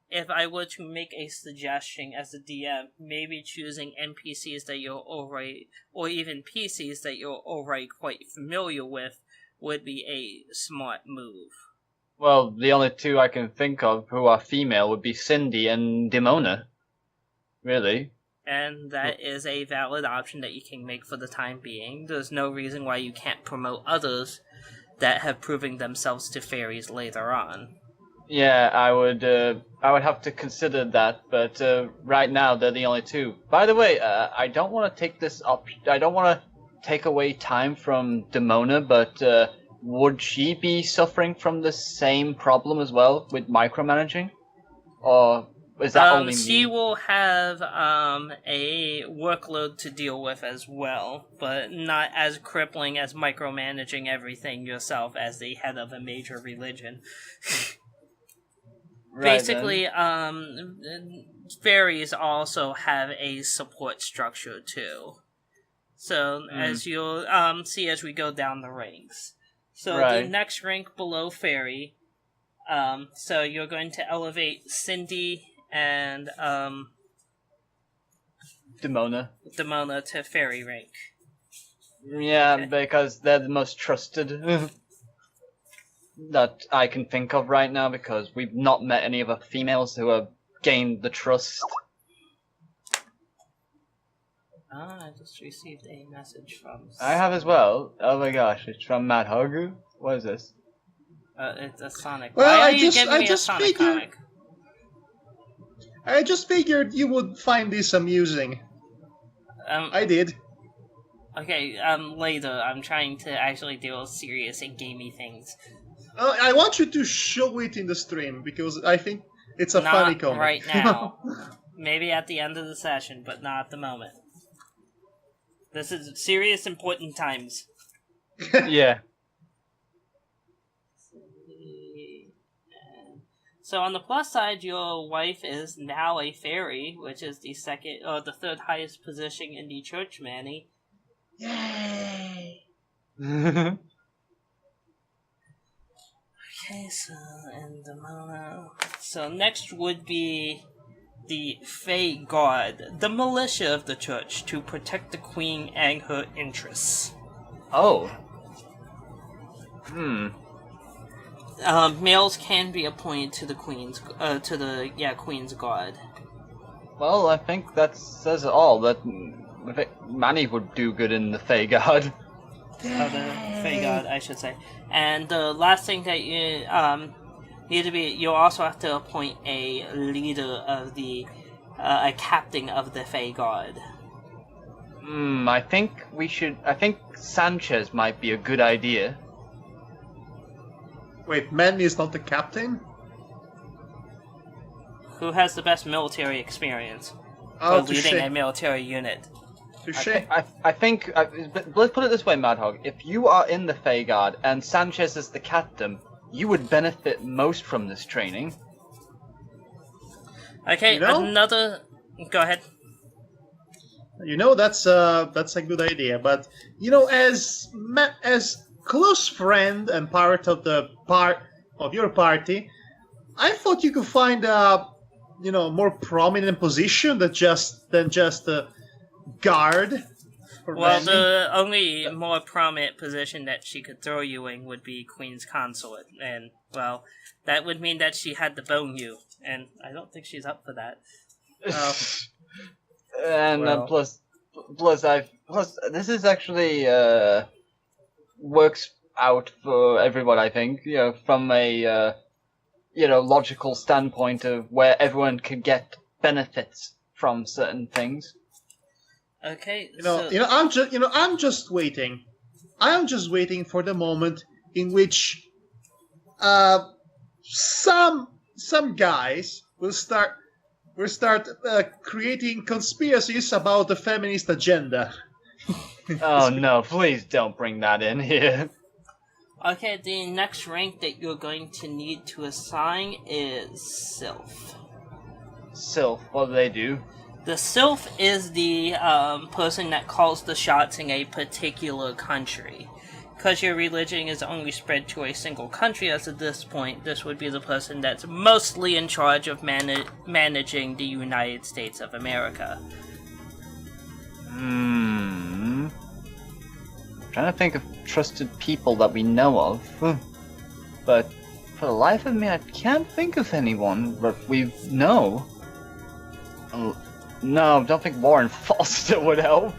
If I were to make a suggestion as a DM, maybe choosing NPCs that you're already, or even PCs that you're already quite familiar with, would be a smart move. Well, the only two I can think of who are female would be Cindy and Demona. Really. And that is a valid option that you can make for the time being. There's no reason why you can't promote others that have proven themselves to fairies later on. Yeah, I would have to consider that, but right now they're the only two. By the way, I don't want to take this I don't want to take away time from Demona, but would she be suffering from the same problem as well with micromanaging, or is that only me? She will have a workload to deal with as well, but not as crippling as micromanaging everything yourself as the head of a major religion. Right, basically, fairies also have a support structure too. So as you'll see as we go down the ranks. So the next rank below fairy, so you're going to elevate Cindy and Demona to fairy rank. Yeah, okay. Because they're the most trusted that I can think of right now, because we've not met any other females who have gained the trust. I just received a message from... I have as well. Oh my gosh, it's from Madhog. What is this? It's a Sonic. Well, Why are you giving me a Sonic comic? I just figured you would find this amusing. I did. Okay, later. I'm trying to actually deal with serious and gamey things. I want you to show it in the stream, because I think it's a funny comic. Not right now. Maybe at the end of the session, but not at the moment. This is serious, important times. Yeah. So on the plus side, your wife is now a fairy, which is the third highest position in the church, Manny. Yay! Okay, so next would be the Fey Guard, the militia of the church, to protect the queen and her interests. Oh. Males can be appointed to the Queen's Queen's Guard. Well, I think that says it all. That Manny would do good in the Fey Guard. The Fey Guard, I should say. And the last thing that You'll also have to appoint a leader of a captain of the Fey Guard. I think Sanchez might be a good idea. Wait, Manny is not the captain? Who has the best military experience? Oh, for leading a military unit. I think let's put it this way, Madhog. If you are in the Fey Guard and Sanchez is the captain, you would benefit most from this training. Okay, another... Go ahead. That's a good idea, but as close friend and part of your party, I thought you could find a more prominent position than just a guard. Well, the only more prominent position that she could throw you in would be Queen's Consort, and well, that would mean that she had to bone you, and I don't think she's up for that. Plus, this is actually works out for everyone. I think from a logical standpoint of where everyone could get benefits from certain things. Okay, I'm just waiting. I'm just waiting for the moment in which some guys will start creating conspiracies about the feminist agenda. Oh no, please don't bring that in here. Okay, the next rank that you're going to need to assign is Sylph. Sylph, what do they do? The Sylph is the person that calls the shots in a particular country. Because your religion is only spread to a single country as of this point, this would be the person that's mostly in charge of managing the United States of America. I'm trying to think of trusted people that we know of. But for the life of me, I can't think of anyone that we know. No, don't think Warren Foster would help.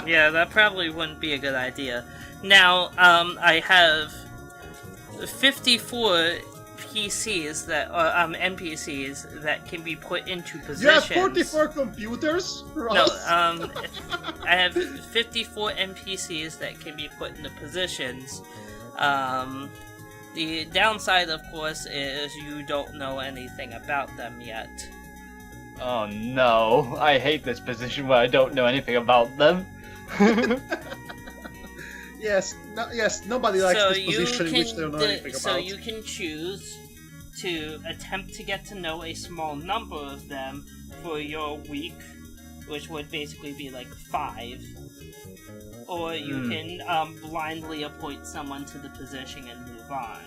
Yeah, that probably wouldn't be a good idea. Now, I have 54 PCs that are NPCs that can be put into positions. You have 44 computers, Ross? No, I have 54 NPCs that can be put into positions. The downside, of course, is you don't know anything about them yet. Oh no, I hate this position where I don't know anything about them. Yes, nobody likes this position in which they don't know anything about. So you can choose to attempt to get to know a small number of them for your week, which would basically be like 5. Or you can blindly appoint someone to the position and move on.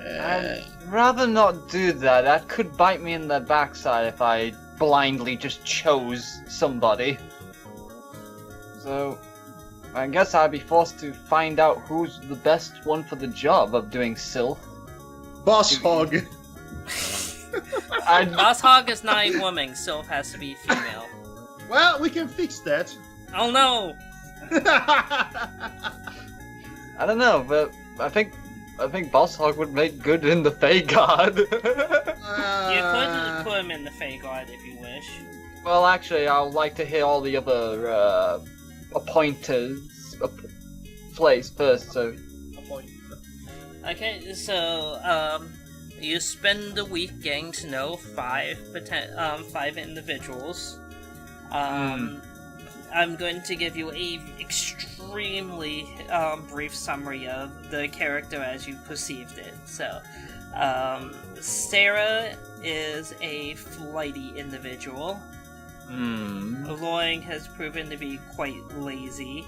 I'd rather not do that. That could bite me in the backside if I blindly just chose somebody. So, I guess I'd be forced to find out who's the best one for the job of doing Sylph. Boss Hog. Boss Hog is not a woman. Sylph has to be female. Well, we can fix that. Oh no! I don't know, but I think Boss Hog would make good in the Fey Guard. You could put him in the Fey Guard if you wish. Well, actually, I would like to hear all the other appointers place first. So. Okay, so you spend the week getting to know 5 individuals. I'm going to give you a extremely brief summary of the character as you perceived it. So, Sarah is a flighty individual. Loring has proven to be quite lazy.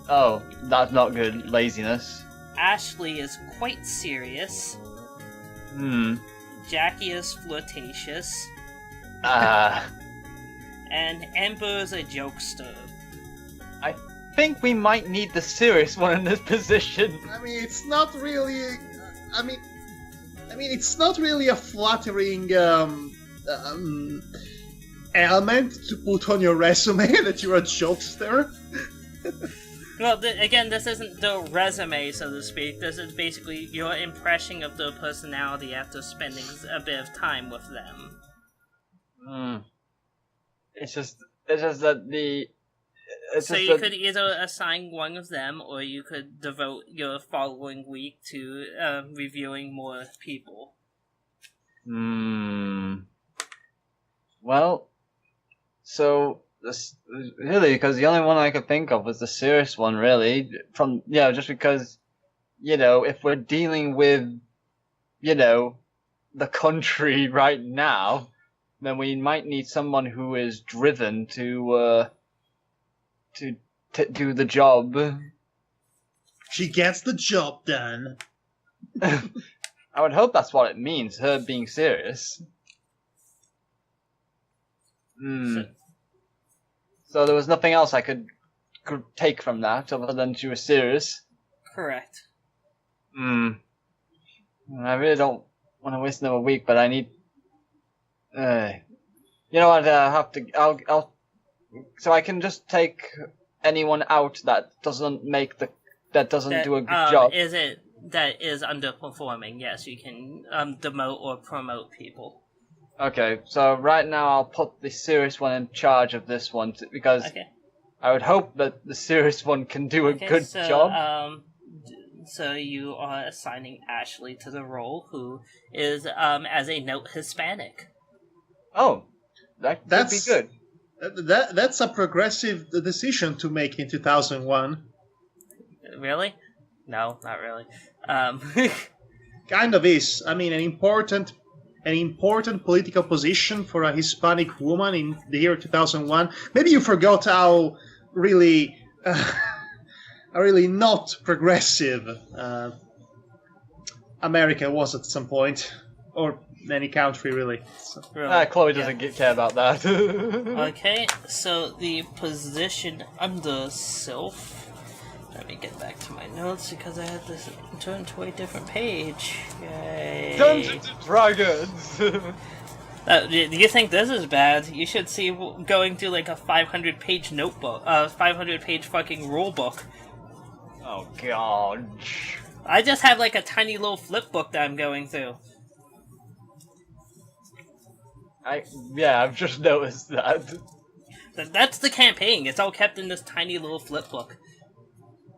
Oh, that's not good. Laziness. Ashley is quite serious. Jackie is flirtatious. And Amber is a jokester. I think we might need the serious one in this position. I mean, it's not really. I mean, it's not really a flattering element to put on your resume that you're a jokester. Well, again, this isn't the resume, so to speak. This is basically your impression of their personality after spending a bit of time with them. It's just that the. So you could either assign one of them, or you could devote your following week to reviewing more people. Well, so really, because the only one I could think of was the serious one, really. Just because, if we're dealing with, the country right now, then we might need someone who is driven to do the job. She gets the job done. I would hope that's what it means, her being serious. So there was nothing else I could take from that other than she was serious. Correct. I really don't want to waste another week, but I need. You know what? I'll. So I can just take anyone out that doesn't do a good job. That is underperforming? Yes, you can demote or promote people. Okay, so right now I'll put the serious one in charge of this one because I would hope that the serious one can do a good job. So you are assigning Ashley to the role, who is, as a note, Hispanic. Oh, that'd be good. That's a progressive decision to make in 2001. Really? No, not really. Kind of is. I mean, an important political position for a Hispanic woman in the year 2001. Maybe you forgot how really not progressive America was at some point, or any country really. So. Chloe doesn't care about that. Okay, so the position under Sylph. Let me get back to my notes because I had this turned to a different page. Yay! Dungeons and Dragons. Do you think this is bad? You should see going through like a 500-page notebook, 500-page fucking rule book. Oh god! I just have like a tiny little flip book that I'm going through. I've just noticed that. That's the campaign. It's all kept in this tiny little flip book.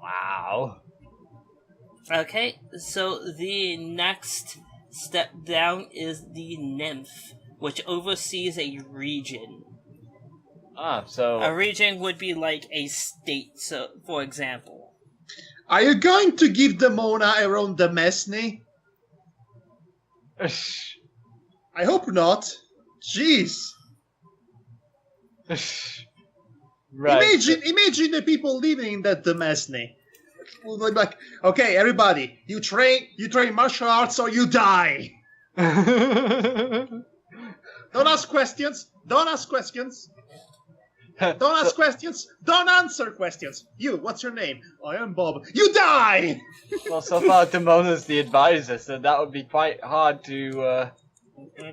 Wow. Okay, so the next step down is the nymph, which oversees a region. So a region would be like a state, so for example. Are you going to give Demona her own Demesne? I hope not. Jeez. Right. Imagine the people living in that Demesne. Like, okay, everybody, you train martial arts or you die. Don't ask questions. Don't ask questions. Don't ask questions. Don't answer questions. You, what's your name? I am Bob. You die! Well, so far Demona's the advisor, so that would be quite hard to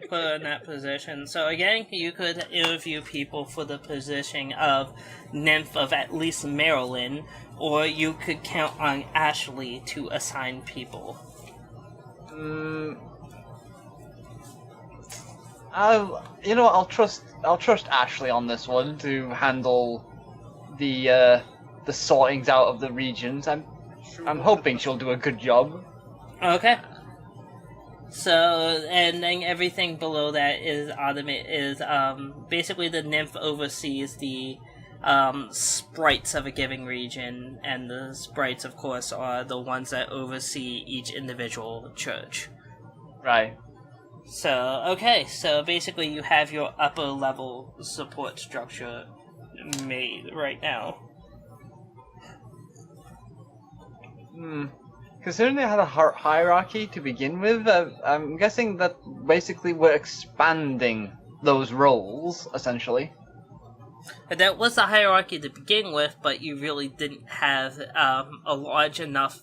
put her in that position. So again, you could interview people for the position of nymph of at least Maryland, or you could count on Ashley to assign people. I'll trust Ashley on this one to handle the sortings out of the regions. I'm hoping she'll do a good job. Okay. So, and then everything below that is basically the nymph oversees the sprites of a given region, and the sprites, of course, are the ones that oversee each individual church. Right. So, okay, so basically you have your upper level support structure made right now. Considering they had a hierarchy to begin with, I'm guessing that basically we're expanding those roles, essentially. That was the hierarchy to begin with, but you really didn't have a large enough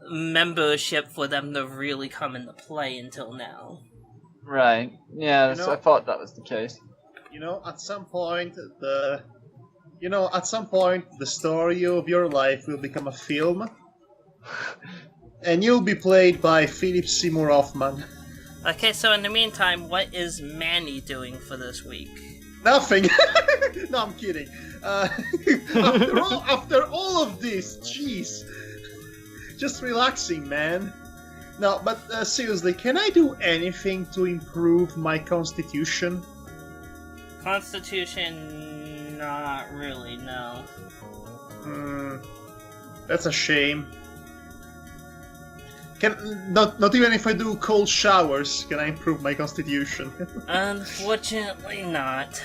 membership for them to really come into play until now. Right. Yeah, I thought that was the case. At some point, the You know, at some point, the story of your life will become a film, and you'll be played by Philip Seymour Hoffman. Okay, so in the meantime, what is Manny doing for this week? Nothing. No, I'm kidding. After all of this, jeez, just relaxing, man. No, but seriously, can I do anything to improve my constitution? Constitution, not really, no. That's a shame. Not even if I do cold showers can I improve my constitution. Unfortunately not.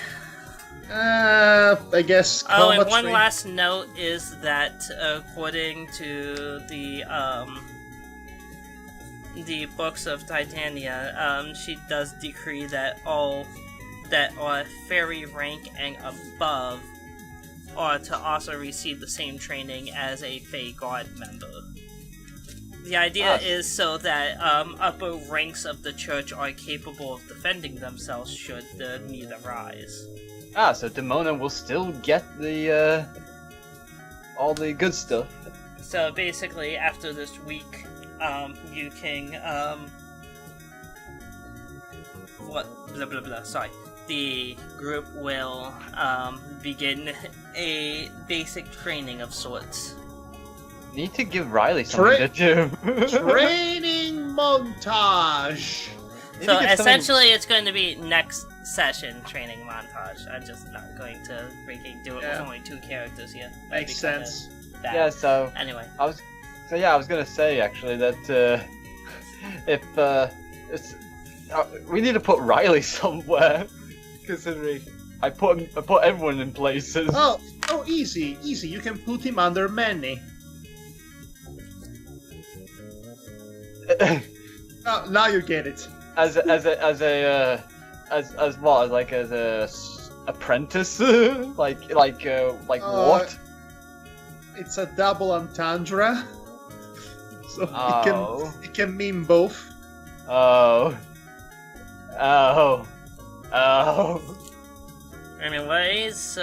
I guess. Oh, and one last note is that according to the books of Titania, she does decree that all that are fairy rank and above are to also receive the same training as a Fey Guard member. The idea is so that upper ranks of the church are capable of defending themselves should the need arise. So Demona will still get the all the good stuff. So basically, after this week, you can Sorry, the group will begin a basic training of sorts. Need to give Riley something to do. Training montage. So essentially, it's going to be next session training montage. I'm just not going to freaking do it with only 2 characters here. Makes sense. Bad. Yeah. So anyway, I was gonna say actually that if it's we need to put Riley somewhere, considering I put everyone in places. Oh, easy. You can put him under Manny. Oh, now you get it. As a apprentice, like what? It's a double entendre, so it can mean both. Anyways, so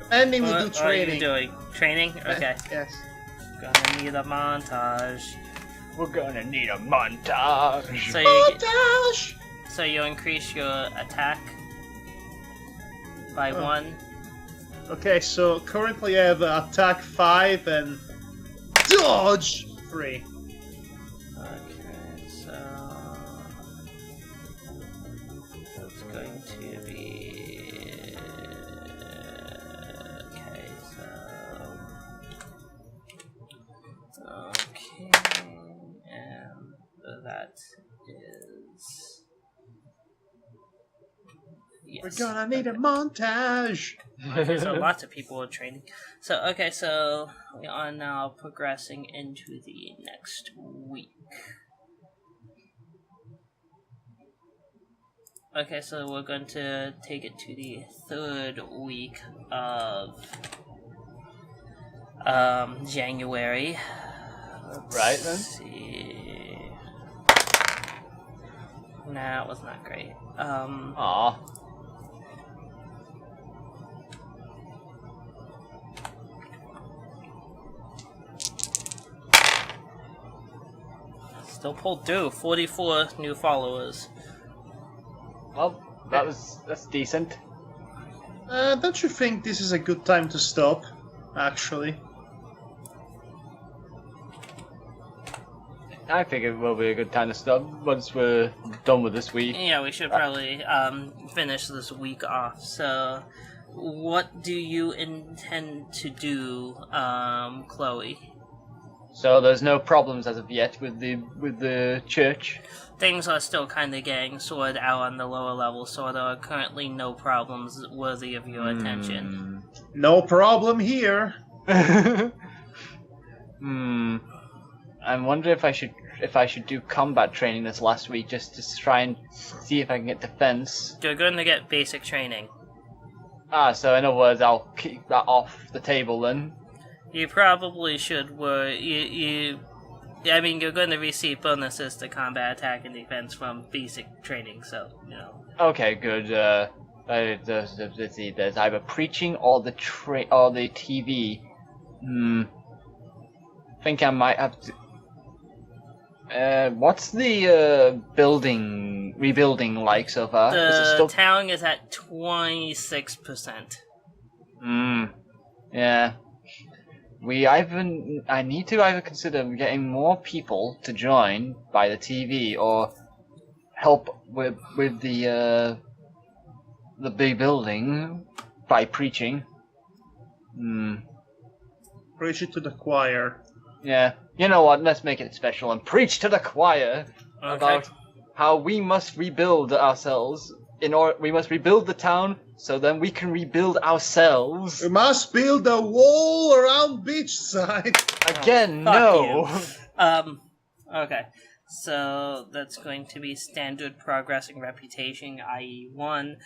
Manny will do what training. are you doing? Training? Okay. Yes. Gonna need a montage. We're gonna need a montage. Montage. So you increase your attack by 1. Okay, so currently I have attack 5 and dodge 3. Okay, so that's going to be okay. And that is yes. We're gonna need a montage. Okay, so lots of people are training. So we are now progressing into the next week. Okay, so we're going to take it to the 3rd week of January. Right then. See. Nah, it was not great. Aww. Still pulled through. 44 new followers. Well, that's decent. Don't you think this is a good time to stop, actually? I think it will be a good time to stop once we're done with this week. Yeah, we should probably finish this week off. So, what do you intend to do, Chloe? So there's no problems as of yet with the church. Things are still kind of getting sorted out on the lower level, so there are currently no problems worthy of your attention. No problem here. I wonder if I should do combat training this last week just to try and see if I can get defense. You're going to get basic training. So in other words, I'll keep that off the table then. You probably should. I mean, you're going to receive bonuses to combat, attack, and defense from basic training, so, Okay, good. Let's see. There's either preaching or the TV. Think I might have to. What's the rebuilding like so far? The town is at 26%. Yeah. I need to either consider getting more people to join by the TV or help with the big building by preaching. Preach it to the choir. Yeah. You know what? Let's make it special and preach to the choir about how we must rebuild ourselves. We must rebuild the town so then we can rebuild ourselves. We must build a wall around Beachside. Again, no. Okay. So that's going to be standard progress and reputation, i.e. 1.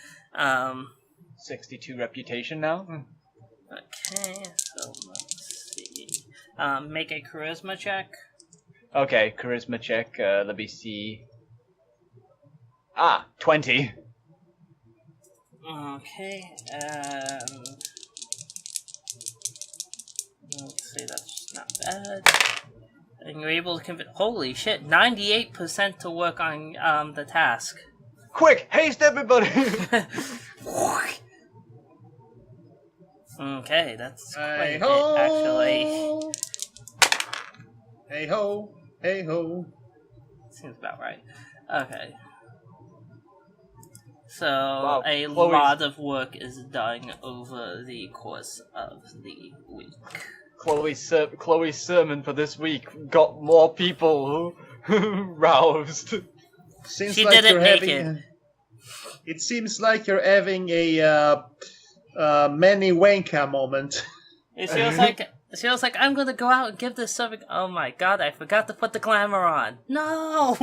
62 reputation now. Okay, so let's see. Make a charisma check. Okay, charisma check. Let me see. 20. Okay, let's see, that's not bad. And you're able to convince. Holy shit, 98% to work on the task. Quick, haste everybody! Okay, that's quite a bit, Hey-ho! actually. Hey ho, hey ho. Seems about right. Okay. So, Wow, a Chloe's- lot of work is done over the course of the week. Chloe's sermon for this week got more people roused. Seems She like did it you're naked. having. It seems like you're having a Manny Wanker moment. It feels like I'm gonna go out and give this sermon. Oh my god, I forgot to put the glamour on. No!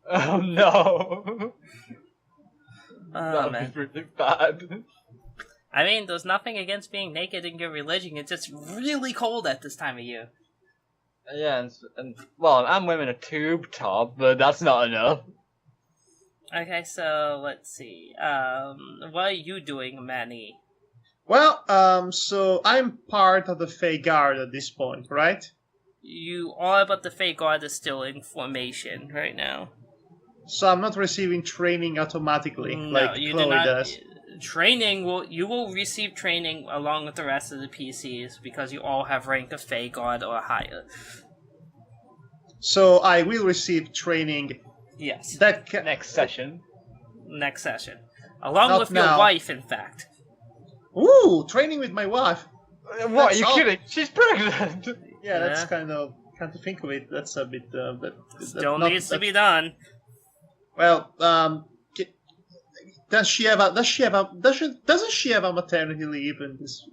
Oh no. Oh That man. was really bad. I mean, there's nothing against being naked in your religion. It's just really cold at this time of year. Yeah, well, I'm wearing a tube top, but that's not enough. Okay, so let's see. What are you doing, Manny? Well, so I'm part of the Fey Guard at this point, right? You are, but the Fey Guard is still in formation right now. So I'm not receiving training automatically like you Chloe do not. does. You will receive training along with the rest of the PCs because you all have rank of Fey Guard or higher. So I will receive training. Yes. Next session. Next session. Along Not with your now. wife, in fact. Ooh, training with my wife. What, That's are you all- kidding? She's pregnant! Yeah, that's Yeah. kind of. Come to think of it, that's a bit. Still needs to be done. Well, doesn't she have a maternity leave in this?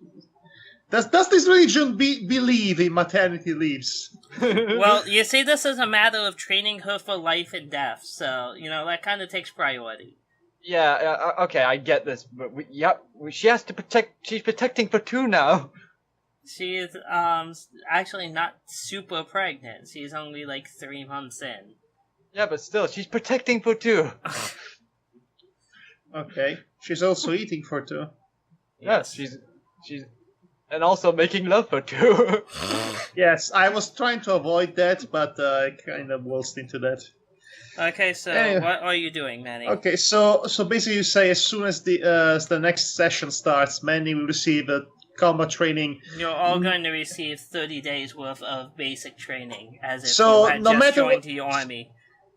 Does this religion believe in maternity leaves? Well, you see, this is a matter of training her for life and death, so, that kind of takes priority. Yeah, okay, I get this, but she has to protect. She's protecting for 2 now. She is, actually not super pregnant. She's only, 3 months in. Yeah, but still, she's protecting for 2. Okay, she's also eating for 2. Yes, she's, and also making love for 2. Yes, I was trying to avoid that, but I kind of waltzed into that. Okay, so Anyway. what are you doing, Manny? Okay, so basically you say as soon as the next session starts, Manny will receive a combat training. You're all going to receive 30 days worth of basic training, as if So, you had no just matter joined what- the army.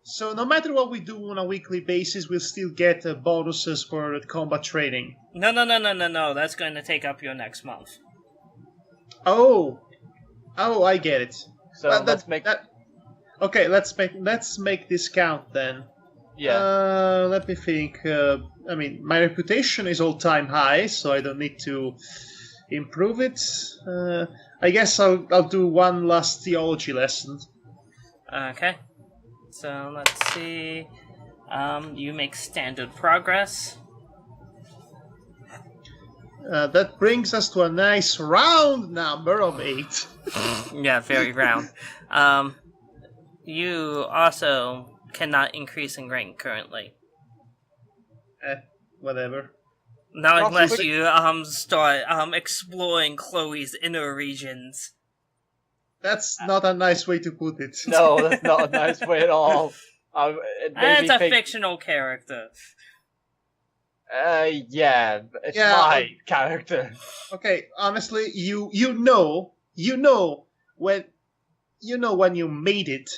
So no matter what we do on a weekly basis, we'll still get bonuses for the combat training. No, that's going to take up your next month. Oh, I get it. So Well, let's make. Okay, let's make this count then. Yeah. Let me think. My reputation is all-time high, so I don't need to improve it. I guess I'll do one last theology lesson. Okay. So, let's see. You make standard progress. That brings us to a nice round number of 8. Yeah, very round. You also cannot increase in rank currently. Whatever. Not unless you start exploring Chloe's inner regions. That's not a nice way to put it. No, that's not a nice way at all. It's a fictional character. Yeah, it's my character. Okay, honestly, you know when you made it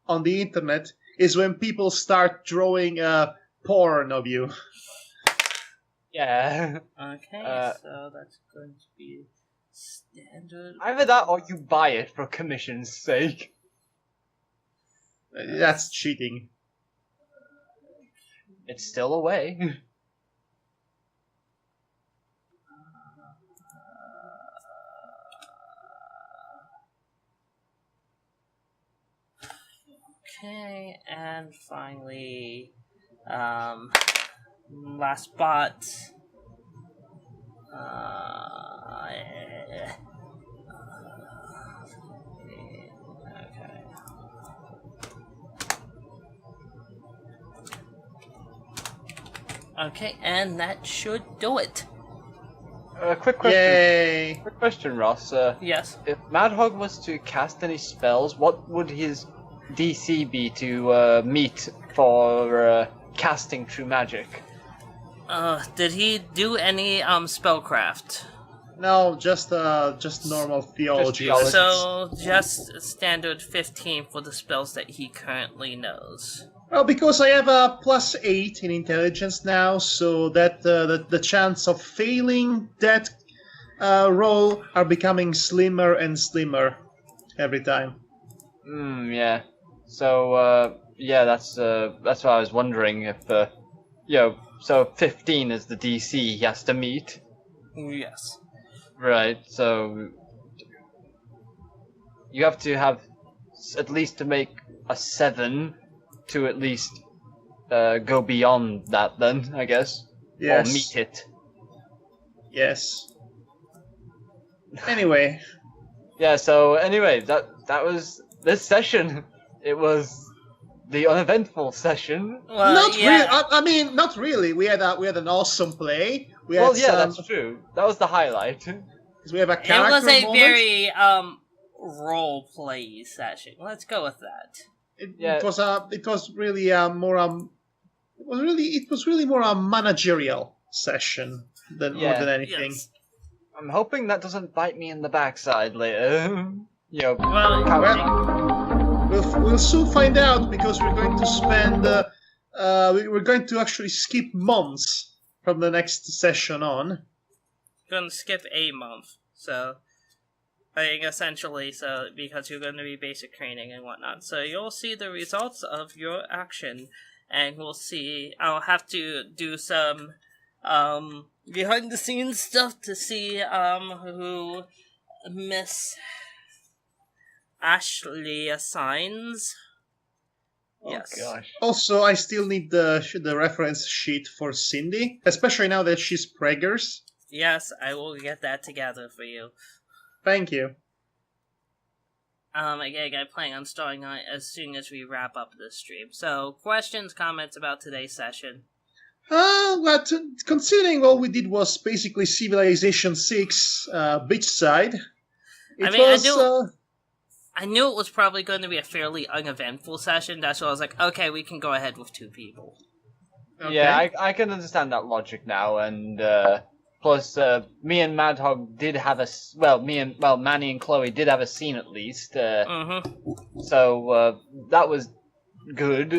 on the internet is when people start drawing porn of you. Yeah. Okay, so that's going to be standard. Either that or you buy it for commission's sake. That's cheating. It's still a way. Okay, and finally, last bot. Okay. Okay, and that should do it. Quick question. Yay! Quick question, Ross. Yes. If Madhog was to cast any spells, what would his DC be to meet for casting true magic? Did he do any spellcraft? No, just normal theology. Just So just standard 15 for the spells that he currently knows. Well, because I have a +8 in intelligence now, so that the chance of failing that roll are becoming slimmer and slimmer every time. Yeah. So, yeah, that's what I was wondering if, so 15 is the DC he has to meet. Yes. Right, so you have to have at least to make a 7 to at least go beyond that then, I guess. Yes. Or meet it. Yes. Anyway. Yeah, so anyway, that was this session. It was the uneventful session. Well, Not yeah. really. I mean, not really. We had an awesome play. We had That's true. That was the highlight. We have a It character was a moment. very role play session. Let's go with that. It was really more a managerial session more than anything. Yes. I'm hoping that doesn't bite me in the backside later. We'll soon find out because we're going to spend we're going to actually skip months from the next session on. Gonna skip a month, so I think essentially because you're going to be basic training and whatnot. So you'll see the results of your action, and we'll see. I'll have to do some behind the scenes stuff to see who Miss Ashley assigns. Yes. Oh gosh. Also, I still need the reference sheet for Cindy, especially now that she's preggers. Yes, I will get that together for you. Thank you. Again, I plan on starting on it as soon as we wrap up this stream. So, questions, comments about today's session? But considering all we did was basically Civilization 6, Beachside, I knew it was probably going to be a fairly uneventful session. That's why I was like, okay, we can go ahead with 2 people. Okay. Yeah, I can understand that logic now, and plus me and Madhog did have Manny and Chloe did have a scene at least. So that was good.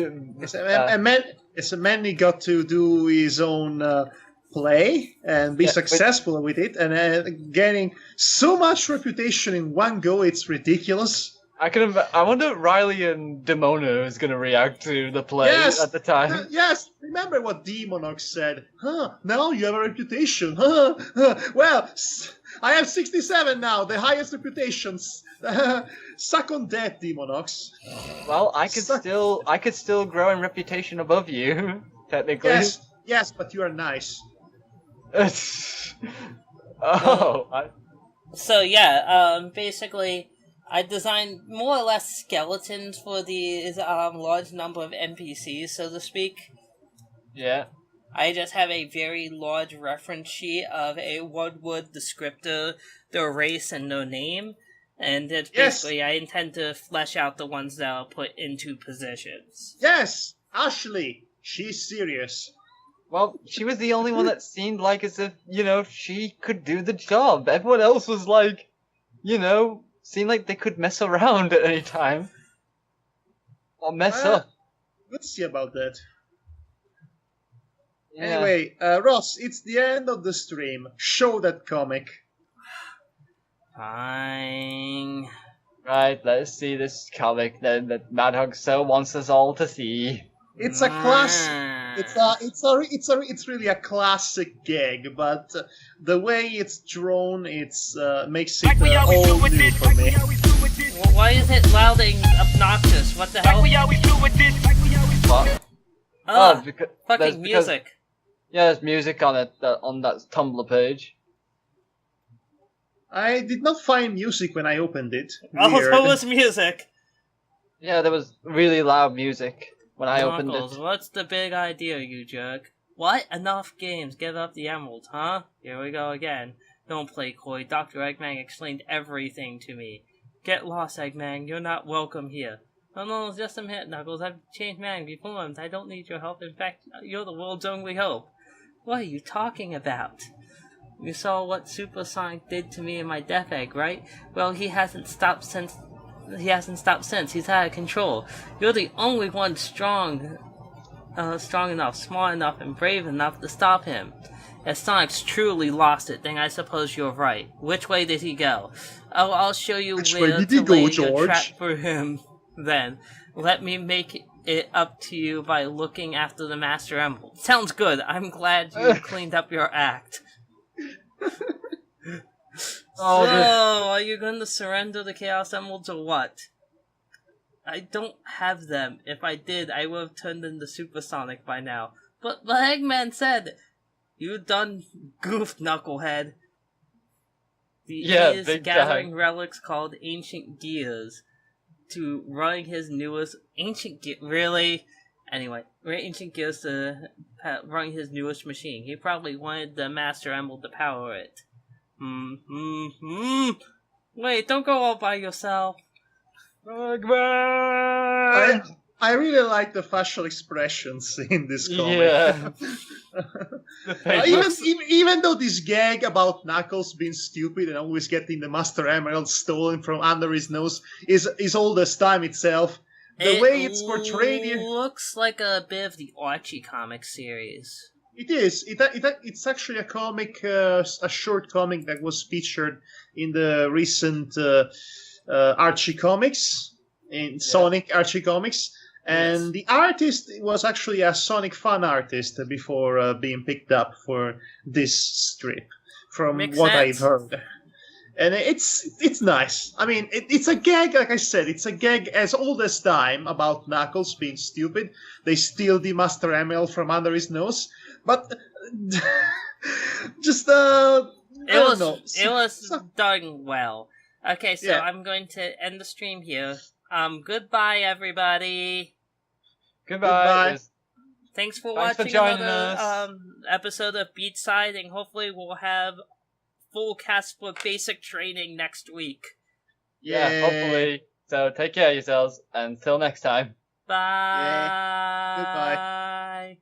Manny got to do his own play and be successful with it, and gaining so much reputation in one go, it's ridiculous. I wonder if Riley and Demona is going to react to the play at the time. Yes, remember what Demonox said. Now you have a reputation. Well, I have 67 now, the highest reputations. Suck on that, Demonox. Well, I could still grow in reputation above you, technically. Yes, but you are nice. So yeah, basically, I designed more or less skeletons for these large number of NPCs, so to speak. Yeah. I just have a very large reference sheet of a one-word descriptor, their race, and their name. And it's basically, I intend to flesh out the ones that I'll put into positions. Yes, Ashley. She's serious. Well, she was the only one that seemed like as if, she could do the job. Everyone else was like, seemed like they could mess around at any time. Or mess up. Let's see about that. Yeah. Anyway, Ross, it's the end of the stream. Show that comic. Fine. Right, let's see this comic then that Madhog so wants us all to see. It's a class. It's really a classic gag, but the way it's drawn, makes it all new for me. Well, why is it loud and obnoxious? What the hell? What? Because fucking music. Yeah, there's music on it on that Tumblr page. I did not find music when I opened it. Oh, there was music. Yeah, there was really loud music when I opened it. What's the big idea, you jerk? What? Enough games. Give up the emerald, huh? Here we go again. Don't play coy. Dr. Eggman explained everything to me. Get lost, Eggman. You're not welcome here. No, just some hit, Knuckles. I've changed man before, and I don't need your help. In fact, you're the world's only hope. What are you talking about? You saw what Super Sonic did to me in my death egg, right? Well, he hasn't stopped since. He's out of control. You're the only one strong enough, smart enough, and brave enough to stop him. If Sonic's truly lost it, then I suppose you're right. Which way did he go? Oh, I'll show you where to lay your trap for him. Then, let me make it up to you by looking after the Master Emerald. Sounds good. I'm glad you cleaned up your act. So, are you going to surrender the Chaos Emeralds or what? I don't have them. If I did, I would have turned into Supersonic by now. But Eggman said, you done goofed, Knucklehead. He is gathering relics called Ancient Gears to run his newest really? Anyway, Ancient Gears to run his newest machine. He probably wanted the Master Emerald to power it. Wait, don't go all by yourself. I really like the facial expressions in this comic. Yeah. Even though this gag about Knuckles being stupid and always getting the Master Emerald stolen from under his nose is all this time itself. The way it's portrayed here looks like a bit of the Archie comic series. It is. It's actually a comic, a short comic that was featured in the recent Archie comics, Sonic Archie comics. And the artist was actually a Sonic fan artist before being picked up for this strip, from I've heard. And it's nice. I mean, it's a gag, like I said, it's a gag as old as time about Knuckles being stupid. They steal the Master Emerald from under his nose. But just it was done well. Okay, so I'm going to end the stream here. Goodbye, everybody. Goodbye. Thanks for watching another episode of Beachside, and hopefully we'll have full cast for basic training next week. Yeah, hopefully. So take care of yourselves. Until next time. Bye. Goodbye.